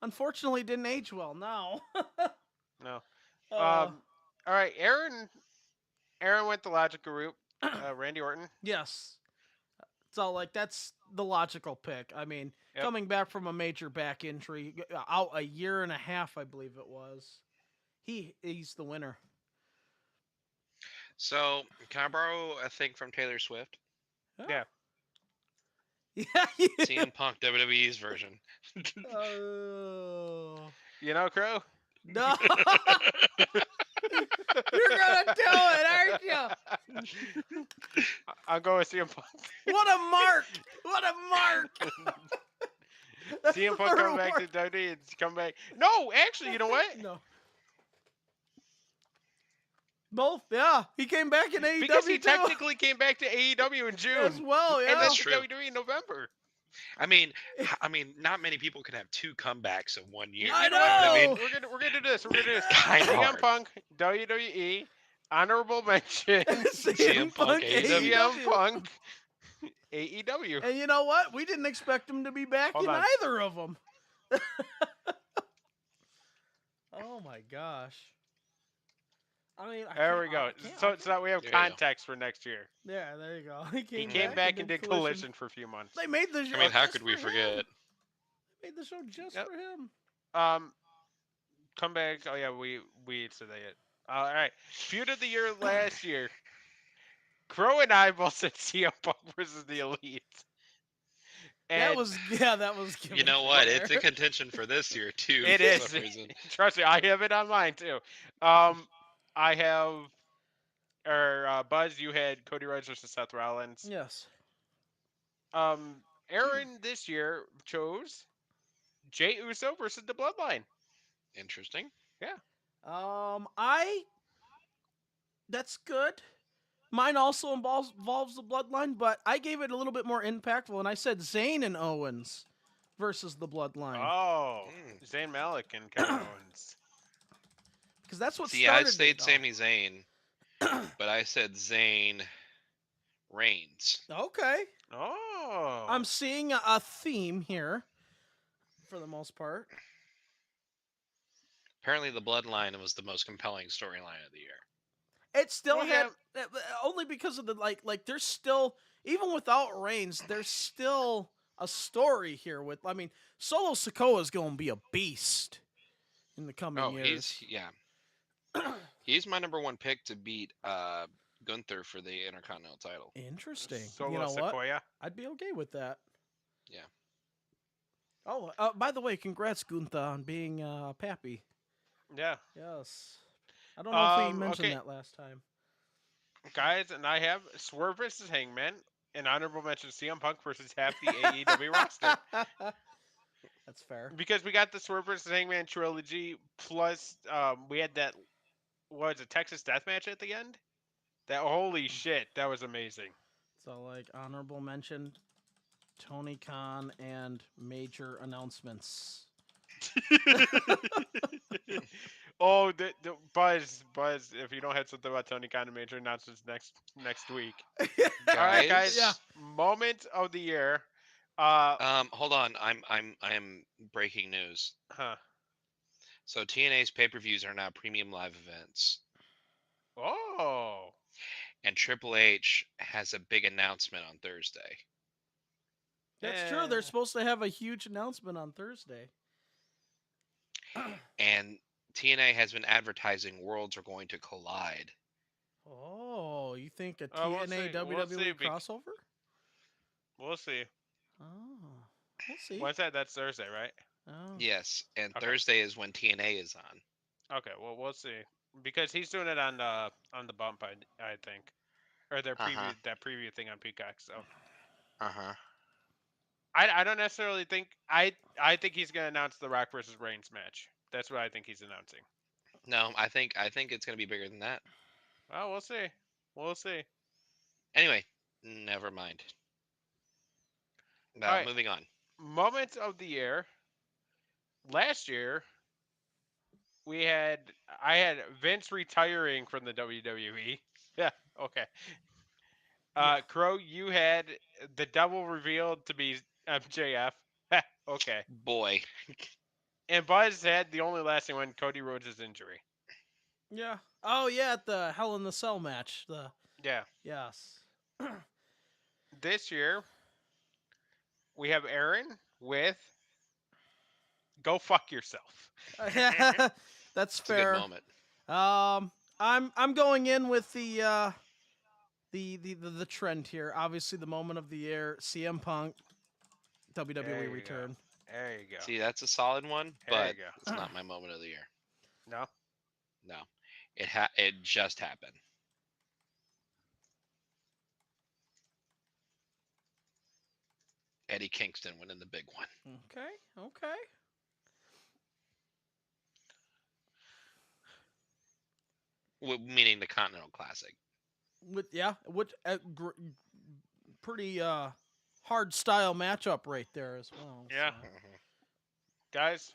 Unfortunately, it didn't age well. Now. No. All right, Aaron went the logical route. Randy Orton. Yes. So, like, that's the logical pick. I mean, Yep. coming back from a major back injury, out a year and a half, I believe it was. He's the winner. So, can I borrow a thing from Taylor Swift? Yeah. Yeah. CM Punk WWE's version. Oh. Crow? No. You're gonna do it, aren't you? I'll go with CM Punk. What a mark! What a mark! CM Punk coming back to WWE. Come back. No, actually, you know what? No. Both, yeah. He came back in AEW Because he too. technically came back to AEW in June. as well, yeah. And That's then true. to WWE in November. I mean, not many people can have 2 comebacks in 1 year. I you know what I know! mean? We're gonna do this. We're gonna do this. Kinda CM hard. Punk, WWE, honorable mention. CM Punk, AEW. CM Punk, AEW. And you know what? We didn't expect him to be back Hold in on. either of them. Oh my gosh. I mean, I There can't. we go. I can't. So that we have There you go. context for next year. Yeah, there you go. He He came came back, back and and did Collision. Collision for a few months. They made the show. I mean, how just could we for forget? him. They made the show just Yep. for him. Um, Comebacks. Oh yeah, we said that yet. All right. Feud of the year last year. Crow and I both said CM Punk versus the Elite. That And was that was. You know what? It's in contention for this year too. it for is. some reason. Trust me, I have it on mine too. I have, Buzz, you had Cody Rhodes versus Seth Rollins. Yes. Aaron this year chose Jay Uso versus the Bloodline. Interesting. Yeah. I. That's good. Mine also involves the bloodline, but I gave it a little bit more impactful, and I said Zayn and Owens versus the bloodline Oh, Mm. Zayn Malik and Kevin Owens. because that's what See, I started stayed it all. Sami Zayn, but I said Zayn Reigns. Okay, Oh. I'm seeing a theme here, for the most part. Apparently, the Bloodline was the most compelling storyline of the year. It still Well, had yeah. only because of the like. There's still, even without Reigns, there's still a story here. With I mean, Solo Sikoa is going to be a beast in the coming Oh, years. he's my number one pick to beat Gunther for the Intercontinental title. Interesting. Solo You know what? Sequoia. I'd be okay with that. Yeah. Oh, by the way, congrats Gunther on being Pappy. Yeah. Yes. I don't know if we mentioned Okay. that last time. Guys, and I have Swerve versus Hangman, an honorable mention CM Punk versus half the AEW roster. That's fair. Because we got the Swerve versus Hangman trilogy, plus we had that, what was it, Texas Death Match at the end? That, holy shit, that was amazing. So, like, honorable mention, Tony Khan and major announcements. Oh, Buzz, if you don't have something about Tony Khan and major announcements next week. All right, guys. Yeah. Moment of the year. Hold on. I am breaking news. Huh. So TNA's pay-per-views are now premium live events, Oh. and Triple H has a big announcement on Thursday. That's true. They're supposed to have a huge announcement on Thursday. And TNA has been advertising Worlds are going to collide. Oh, you think a We'll TNA see. We'll WWE see, crossover? We'll see. Oh, we'll see. When's that? That's Thursday, right? Oh. Yes, and Okay. Thursday is when TNA is on. Okay, well we'll see because he's doing it on the bump, I think, or their preview that preview thing on Peacock. So I don't necessarily think I think he's gonna announce the Rock versus Reigns match. That's what I think he's announcing. No, I think it's going to be bigger than that. Well, we'll see. We'll see. Anyway, never mind. All right. Moving on. Moments of the year. Last year, I had Vince retiring from the WWE. Yeah. Okay. Crow, you had the double revealed to be MJF. Okay. Boy. And Buzz had the only lasting one, Cody Rhodes' injury. Yeah. Oh, yeah, at the Hell in the Cell match. Yeah. Yes. This year, we have Aaron with "Go Fuck Yourself." That's It's fair. a good moment. I'm going in with the trend here. Obviously, the moment of the year, CM Punk, WWE return. There you go. See, that's a solid one, There but you go. it's not my moment of the year. No. No, it just happened. Eddie Kingston winning the big one. Okay. Meaning the Continental Classic. Pretty hard style matchup right there as well. Yeah. So. Guys,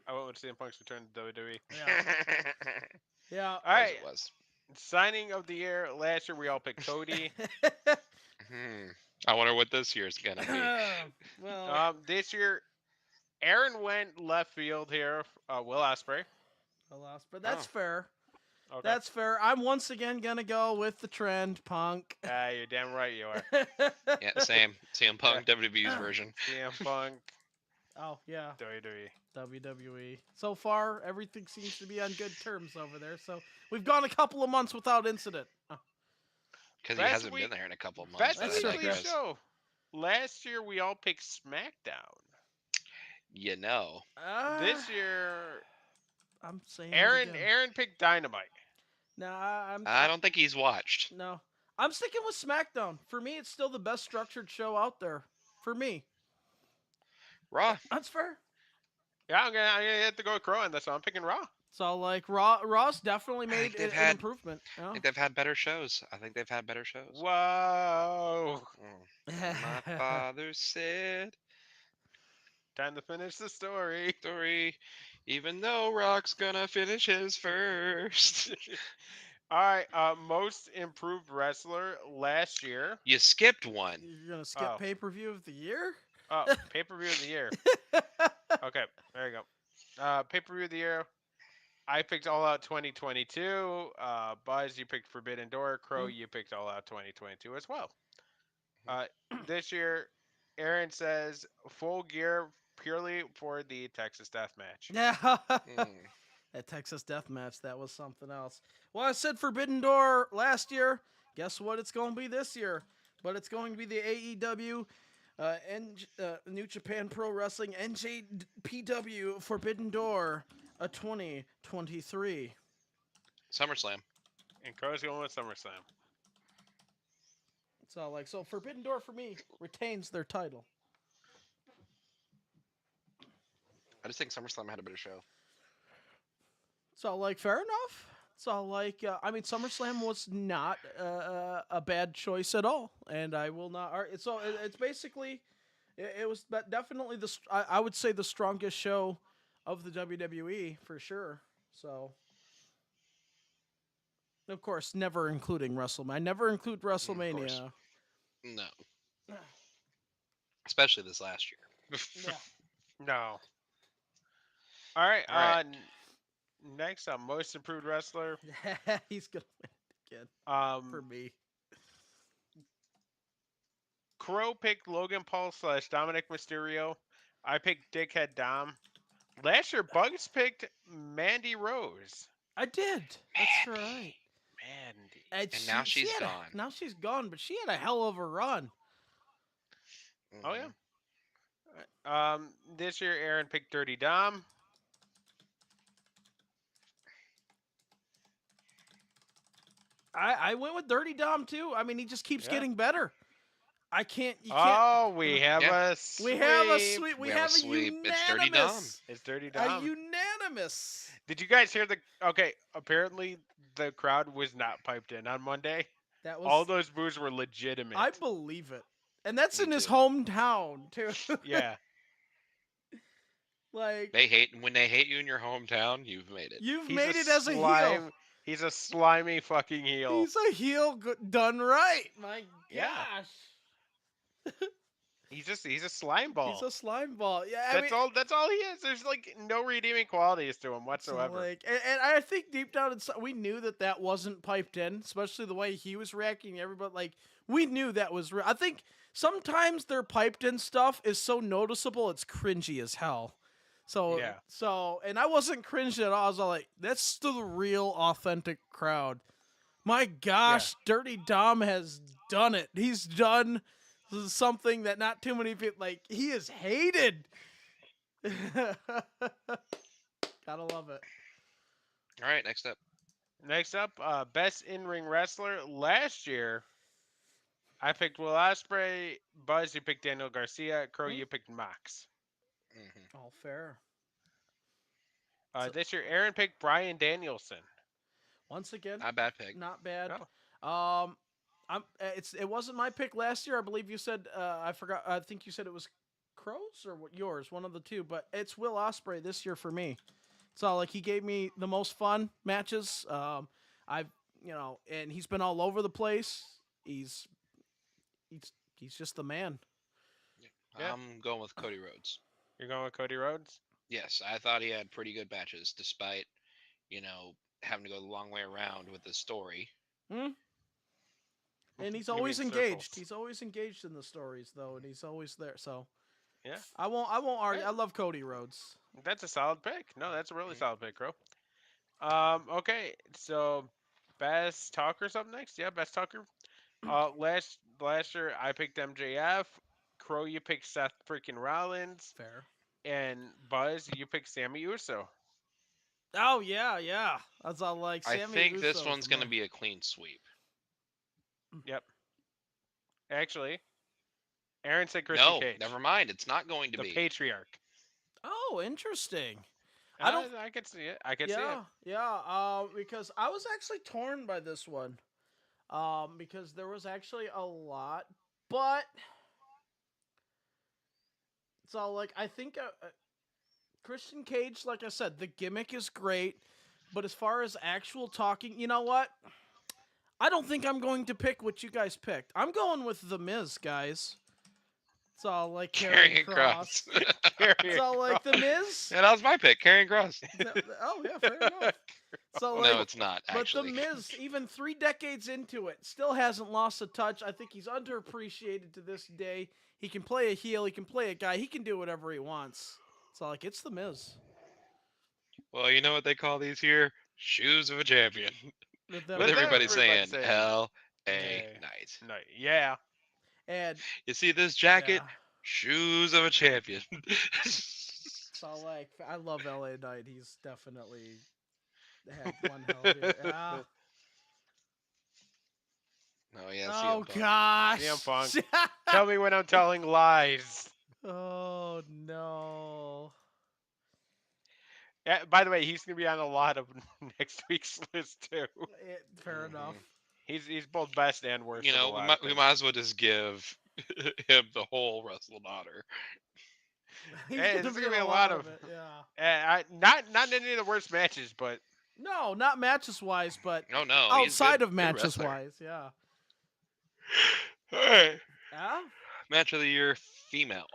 I went with CM Punk's return to WWE. Yeah. All right. It was. Signing of the year. Last year, we all picked Cody. I wonder what this year's gonna be. Well, This year, Aaron went left field here. Will Ospreay. but that's fair. Okay. That's fair. I'm once again gonna go with the trend, Punk. You're damn right you are. Yeah, same. CM Yeah. Punk, WWE's version. CM Punk, Oh yeah, WWE. WWE. So far, everything seems to be on good terms over there. So we've gone a couple of months without incident. Because he Best hasn't been week, there in a couple of months, best but That's I true. weekly Yeah. digress. show. Last year we all picked SmackDown. You know. This year, I'm saying it Aaron again. Aaron picked Dynamite. Nah, I don't think he's watched. no. I'm sticking with SmackDown. For me, it's still the best structured show out there. For me, Raw. that's fair. Yeah, I'm gonna have to go with Crow on this one. I'm picking Raw. So like Ross definitely I made think they've an had. improvement. I Yeah. think they've had better shows. I think they've had better shows. Whoa! My father said, Time to finish the story. story, even though Rock's gonna finish his first. All right, most improved wrestler last year. You skipped one. You're gonna skip Oh. pay-per-view of the year? Pay-per-view of the year. Okay, there you go. Pay-per-view of the year. I picked All Out 2022. Buzz, you picked Forbidden Door. Crow, you picked All Out 2022 as well. Uh, this year, Aaron says Full Gear purely for the Texas Death Match. Yeah. Mm. That Texas Death Match, that was something else. Well, I said Forbidden Door last year. Guess what it's going to be this year? But it's going to be the AEW New Japan Pro Wrestling NJPW Forbidden Door 2023. SummerSlam. And Crow's going with SummerSlam. So Forbidden Door for me retains their title. I just think SummerSlam had a better show. So fair enough. So I mean SummerSlam was not a bad choice at all, and I will not. So it's basically it was definitely I would say the strongest show of the WWE for sure. So of course, never including WrestleMania. I never include WrestleMania. No. Especially this last year. Yeah. No. All right. All right. Next up, most improved wrestler. He's gonna win again for Um, me. Crow picked Logan Paul / Dominic Mysterio. I picked Dickhead Dom. Last year, Bugs picked Mandy Rose. I did. That's right. Mandy. And now she's gone. Now she's gone, but she had a hell of a run. Oh Mhm. yeah. This year, Aaron picked Dirty Dom. I went with Dirty Dom too. I mean, he just keeps Yeah. getting better. You can't. Oh, we have Yeah. a sweep. We have a sweep. We We have have a a sweep. unanimous. It's Dirty Dom. It's Dirty A Dom. unanimous. Did you guys hear the? Okay, apparently the crowd was not piped in on Monday. That was. All those boos were legitimate. I believe it, and that's Me in his too. hometown too. Yeah. Like When they hate you in your hometown, you've made it. you've He's made it as a heel. slime- He's a slimy fucking heel. He's a heel done right. My Yeah. gosh. He's a slime ball. He's a slime ball. Yeah, I That's mean, all. That's all he is. There's like no redeeming qualities to him so, whatsoever. and I think deep down inside, we knew that wasn't piped in, especially the way he was reacting. Everybody, we knew that was real. I think sometimes their piped in stuff is so noticeable, it's cringy as hell. So, Yeah. and I wasn't cringed at all. I was all like, that's the real, authentic crowd. My gosh, Dirty Dom has done it. He's done something that not too many people, he is hated. Gotta love it. All right, next up. Next up, best in-ring wrestler last year. I picked Will Ospreay. Buzz, you picked Daniel Garcia. Crow, you picked Mox. Mhm. All fair. This year, Aaron picked Brian Danielson. Once again, Not a bad pick. not bad. Oh. It wasn't my pick last year. I believe you said I forgot. I think you said it was Crow's or yours, one of the two. But it's Will Ospreay this year for me. So he gave me the most fun matches. And he's been all over the place. He's just the man. Yeah. I'm going with Cody Rhodes. You're going with Cody Rhodes? Yes, I thought he had pretty good matches, despite, you know, having to go the long way around with the story. Hmm? And he's You mean always engaged. circles? He's always engaged in the stories, though, and he's always there. So Yeah, I won't argue. Hey, I love Cody Rhodes. that's a solid pick. No, that's a really Mhm. solid pick, Crow. Okay, so best talker's up next. Yeah, best talker. Last year I picked MJF. Crow, you picked Seth freaking Rollins, Fair. and Buzz, you picked Sammy Uso. Oh yeah, yeah. That's all like I Sammy think this Uso's one's the going to man. be a clean sweep. Yep. Actually, Aaron said Christian No, Cage, never mind. It's not going to the be. patriarch. Oh, interesting. I don't. I could see it. I could see it. Yeah, yeah. Because I was actually torn by this one. Because there was actually a lot, but it's all like I think Christian Cage. Like I said, the gimmick is great, but as far as actual talking, you know what? I don't think I'm going to pick what you guys picked. I'm going with the Miz, guys. It's all like Karrion Carrying Cross. Cross. It's Carrying all like the Cross. Miz. Yeah, that was my pick, Carrying Cross. Oh yeah, fair enough. So like, No, it's not but the actually. Miz, even 3 decades into it, still hasn't lost a touch. I think he's underappreciated to this day. He can play a heel. He can play a guy. He can do whatever he wants. So like, it's the Miz. Well, you know what they call these here? Shoes of a champion. With With them, With everybody everybody saying saying, L.A. "Hey, Knight. no, yeah." and You see this jacket? yeah. Shoes of a champion. So like, I love LA Knight. He's definitely had one hell of a year. Yeah. Oh yeah, Oh CM Punk. gosh. CM Punk. Tell me when I'm telling lies. Oh no. Yeah, by the way, he's gonna be on a lot of next week's list too. Fair enough. Mhm. He's both best and worst You of a know, we lot of might we things. might as well just give him the whole Wrestle honor. He's Hey, gonna there's be gonna in be a a lot lot of of it. Yeah. not any of the worst matches, but No, not matches wise, but Oh no, he's outside good. of Good matches wrestler. wise. Yeah. All right. Yeah. Match of the year, female.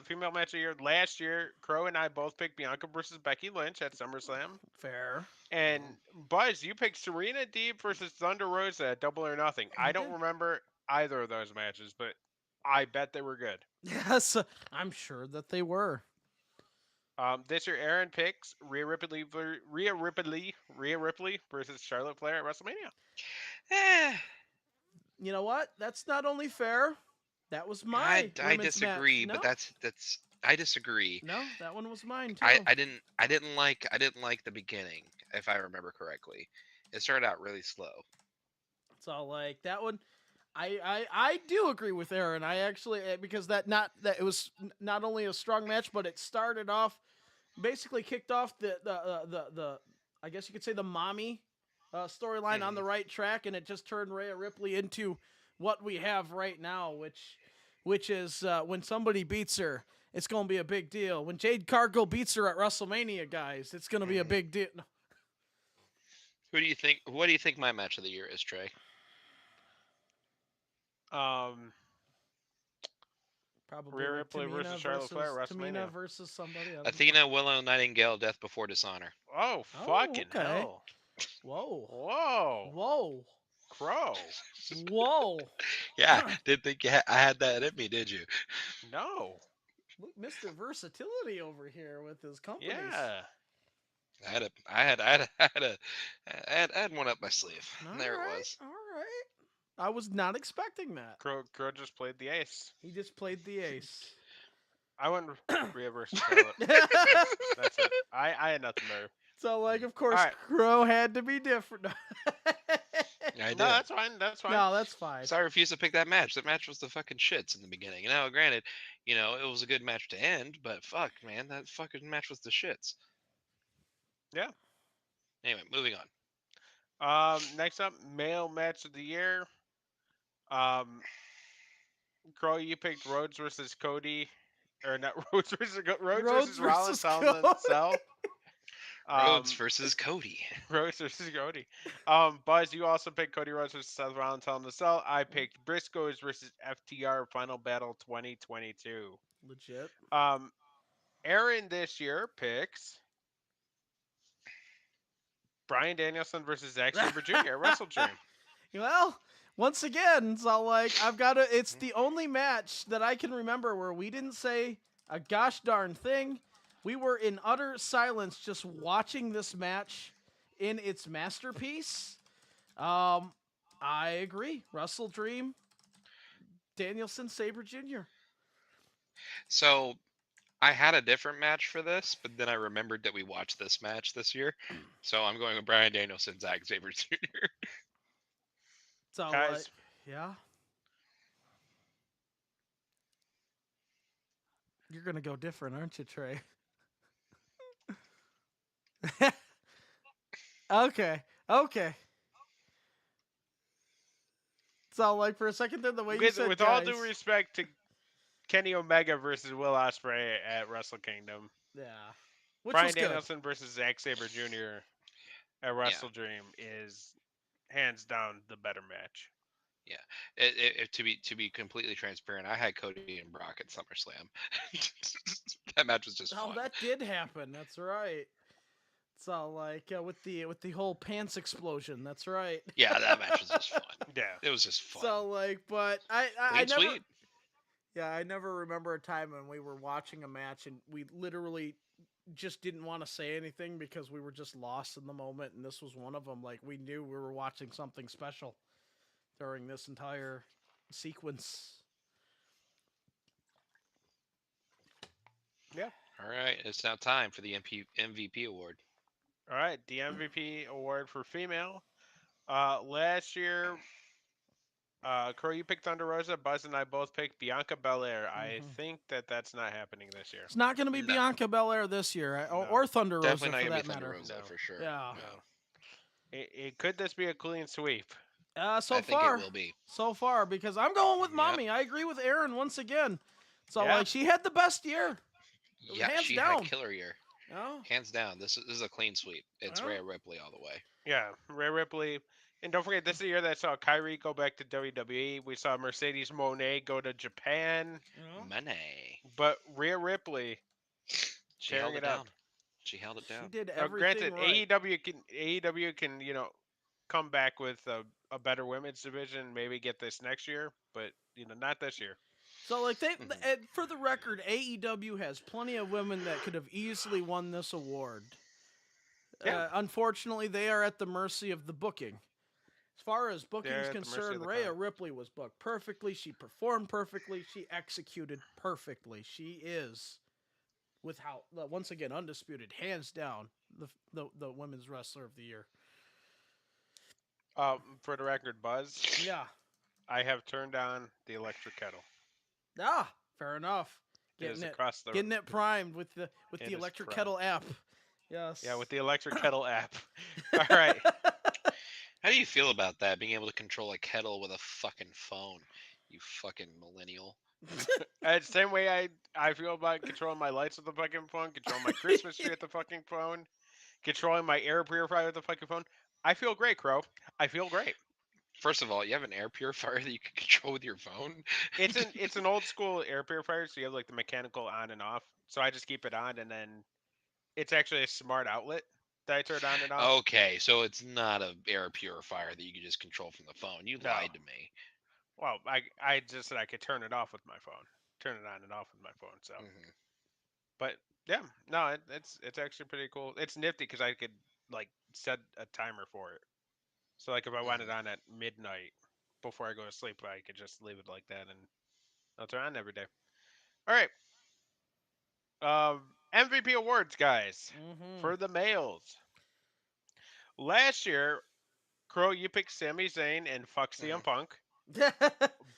female match of the year last year, Crow and I both picked Bianca versus Becky Lynch at SummerSlam. Fair. And Buzz, you picked Serena Deeb versus Thunder Rosa at Double or Nothing. I I don't did. remember either of those matches, but I bet they were good. Yes, I'm sure that they were. This year, Aaron picks Rhea Ripley versus Charlotte Flair at WrestleMania. Eh, You know what? That's not only fair. That was my I women's match. disagree, No, but that's I disagree. no, that one was mine I, too. I didn't I didn't like I didn't like the beginning, if I remember correctly. It started out really slow. It's all like that one. I do agree with Aaron. I actually because that it was not only a strong match, but it started off basically kicked off the I guess you could say the mommy storyline on Mhm. the right track, and it just turned Rhea Ripley into what we have right now, which is when somebody beats her, it's gonna be a big deal. When Jade Cargill beats her at WrestleMania, guys, it's gonna be a Mhm. big deal. No, Who do you think? What do you think my match of the year is, Trey? Um, probably Rhea like Ripley versus Tamina Charlotte Flair versus at Tamina WrestleMania. versus somebody. I don't know. Athena, Willow, Nightingale, Death Before Dishonor. Oh, Oh, fucking okay. hell. Whoa, Whoa. whoa, Crow. whoa! Yeah, didn't think I had that in me, did you? No. Look, Mr. Versatility over here with his companies. Yeah. I had one up my sleeve. All There it right, was. all right. I was not expecting that. Crow just played the ace. He just played the ace. I went Rhea versus Charlotte. That's it. I had nothing there. So, like, of course, Alright. Crow had to be different. I did. No, that's fine. That's fine. No, that's fine. So I refused to pick that match. That match was the fucking shits in the beginning. Now, granted, it was a good match to end, but fuck, man, that fucking match was the shits. Yeah. Anyway, moving on. Next up, male match of the year. Um, Crow, you picked Rhodes versus Cody, or not Rhodes versus Rollins on the Cody. cell. Rhodes Um, versus Cody. Rhodes versus Cody. Buzz, you also picked Cody Rhodes versus Seth Rollins on the cell. I picked Briscoes versus FTR Final Battle 2022. Legit. Aaron this year picks Bryan Danielson versus Zack Sabre Jr. at Wrestle Dream. Well, once again, so like I've got to. It's the only match that I can remember where we didn't say a gosh darn thing. We were in utter silence, just watching this match in its masterpiece. I agree. Wrestle Dream, Danielson, Sabre Jr. So I had a different match for this, but then I remembered that we watched this match this year. So I'm going with Bryan Danielson, Zack Sabre Jr. So like, Guys. yeah. You're gonna go different, aren't you, Trey? Okay. Okay. So like for a second there, the way you said With all guys, due respect to Kenny Omega versus Will Ospreay at Wrestle Kingdom, yeah, which Bryan was good. Danielson versus Zack Sabre Jr. at Wrestle Dream is hands down the better match. Yeah, to be completely transparent, I had Cody and Brock at SummerSlam. That match was just Oh, fun. that did happen. That's right. So like with the whole pants explosion. That's right. Yeah, that match was just fun. Yeah. It was just fun. So like, but I Clean never. sweep. Yeah, I never remember a time when we were watching a match and we literally just didn't want to say anything because we were just lost in the moment, and this was one of them. Like we knew we were watching something special during this entire sequence. Yeah. All right, it's now time for the MVP award. All right, the MVP award for female. Last year, Crow, you picked Thunder Rosa. Buzz and I both picked Bianca Belair. I think that's not happening this year. It's not going to be No. Bianca Belair this year, No. or Thunder Rosa Definitely not for gonna that be Thunder matter. Rosa No. for sure. Yeah. No. Could this be a clean sweep? So I think far, it will be. so far, because I'm going with Yep. Mommy. I agree with Aaron once again. So Yeah. like she had the best year. Yeah, Hands she down. had a killer year. Oh, Hands down. This is a clean sweep. It's Oh. Rhea Ripley all the way. Yeah, Rhea Ripley. And don't forget, this is the year that saw Kyrie go back to WWE. We saw Mercedes Moné go to Japan. Money. But Rhea Ripley She tearing held it it up. down. She held it she down. did Now, everything granted, right. AEW can come back with a better women's division, maybe get this next year, but not this year. So like Mhm. and for the record, AEW has plenty of women that could have easily won this award. Yeah. Unfortunately, they are at the mercy of the booking. As far as booking is at the mercy of concerned, the Rhea crowd. Ripley was booked perfectly. She performed perfectly. She executed perfectly. She is, once again, undisputed, hands down, the women's wrestler of the year. For the record, Buzz, Yeah. I have turned on the electric kettle. Ah, fair enough. It is Getting it, across the getting it primed with the It is electric primed. kettle app. Yes. Yeah, with the electric kettle app. All right. How do you feel about that? Being able to control a kettle with a fucking phone. You fucking millennial. Same way I feel about controlling my lights with the fucking phone, controlling my Christmas tree with the fucking phone, controlling my air purifier with the fucking phone. I feel great, Crow. I feel great. First of all, you have an air purifier that you can control with your phone. It's an old school air purifier, so you have like the mechanical on and off. So I just keep it on, and then it's actually a smart outlet that I turn on and off. Okay, so it's not a air purifier that you can just control from the phone. You No. lied to me. Well, I just said I could turn it off with my phone, turn it on and off with my phone. So, Mhm. but yeah, no, it's actually pretty cool. It's nifty because I could like set a timer for it. So like if I want it on at midnight before I go to sleep, I could just leave it like that and I'll turn it on every day. All right. MVP awards, guys, for the males. Last year, Crow, you picked Sami Zayn and fuck CM Punk.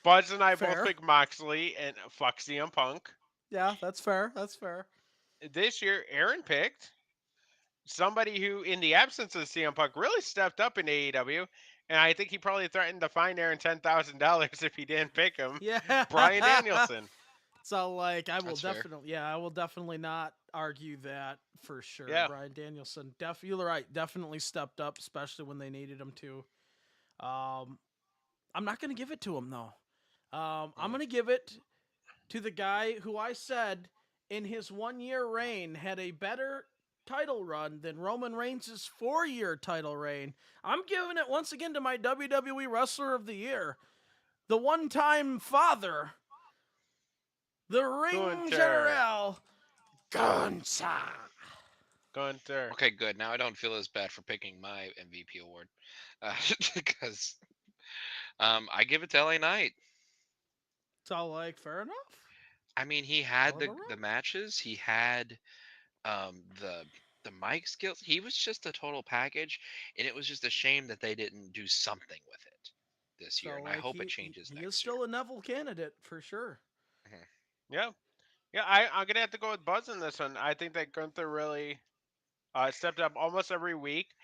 Buzz and I Fair. both picked Moxley and fuck CM Punk. Yeah, that's fair. That's fair. This year, Aaron picked somebody who, in the absence of CM Punk, really stepped up in AEW. And I think he probably threatened to fine Aaron $10,000 if he didn't pick him. Yeah. Bryan Danielson. So like I will That's fair. definitely not argue that for sure. Yeah. Bryan Danielson, you're right, definitely stepped up, especially when they needed him to. I'm not gonna give it to him though. I'm gonna give it to the guy who I said in his 1 year reign had a better title run than Roman Reigns' 4-year title reign. I'm giving it once again to my WWE Wrestler of the Year, the one-time father, the Ring Gunter. General, Gunther. Gunter. Okay, good. Now I don't feel as bad for picking my MVP award, because I give it to LA Knight. So, like, fair enough. I mean, he Hell had of a the run. matches. He had the mic skills. He was just a total package, and it was just a shame that they didn't do something with it this year. So, And I like, hope it he changes he is next year. still a Neville candidate for sure. Mhm. Yeah. Yeah, I'm gonna have to go with Buzz in this one. I think that Gunther really stepped up almost every week,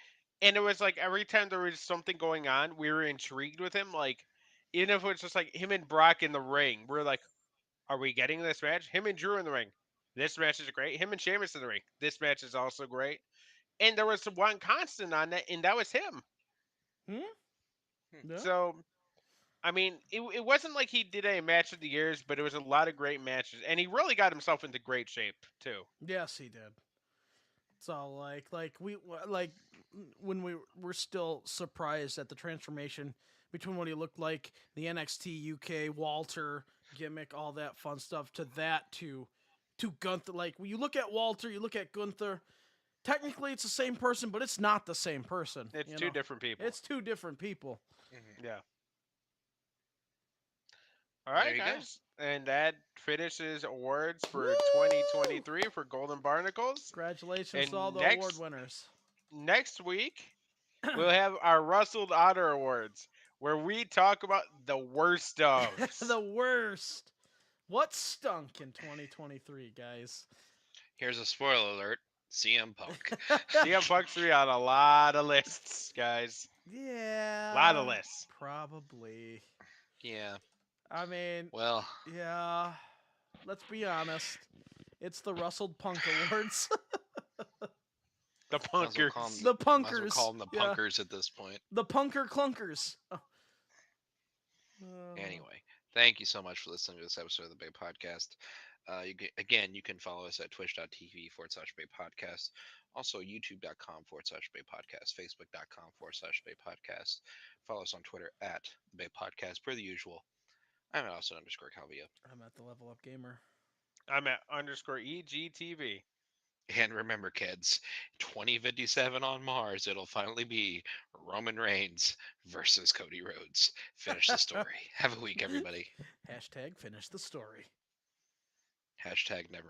and it was like every time there was something going on, we were intrigued with him. Like, even if it was just like him and Brock in the ring, we're like, are we getting this match? Him and Drew in the ring, this match is great. Him and Sheamus in the ring, this match is also great. And there was one constant on that, and that was him. Hmm? Hmm. Yeah. So, I mean, it wasn't like he did a match of the years, but it was a lot of great matches, and he really got himself into great shape too. Yes, he did. So like when we were still surprised at the transformation between what he looked like the NXT UK Walter gimmick, all that fun stuff, to Gunther. Like when you look at Walter, you look at Gunther. Technically, it's the same person, but it's not the same person. It's You two know, different people. it's two different people. Mhm. Yeah. All There right, you go. guys. And that finishes awards for Woo! 2023 for Golden Barnacles. Congratulations to all And the award winners. next week we'll have our Rustled Otter Awards, where we talk about the worst ofs. The worst. What stunk in 2023, guys? Here's a spoiler alert: CM Punk. CM Punk's be on a lot of lists, guys. A lot Yeah, of lists. probably. Yeah. I mean, Well, yeah. Let's be honest. It's the Russell Punk Awards. The might as well call Punkers. them. The Might as well call Punkers. them the Yeah. Punkers at this point. The Punker Clunkers. Oh. Anyway, thank you so much for listening to this episode of the Bay Podcast. Again, you can follow us at twitch.tv/Bay Podcast. Also, youtube.com/Bay Podcast, facebook.com/Bay Podcast. Follow us on Twitter at the Bay Podcast, per the usual. I'm at Austin _ Calvia. I'm at the Level Up Gamer. I'm at _EGTV. And remember, kids, 2057 on Mars, it'll finally be Roman Reigns versus Cody Rhodes. Finish the story. Have a week, everybody. Hashtag finish the story. Hashtag never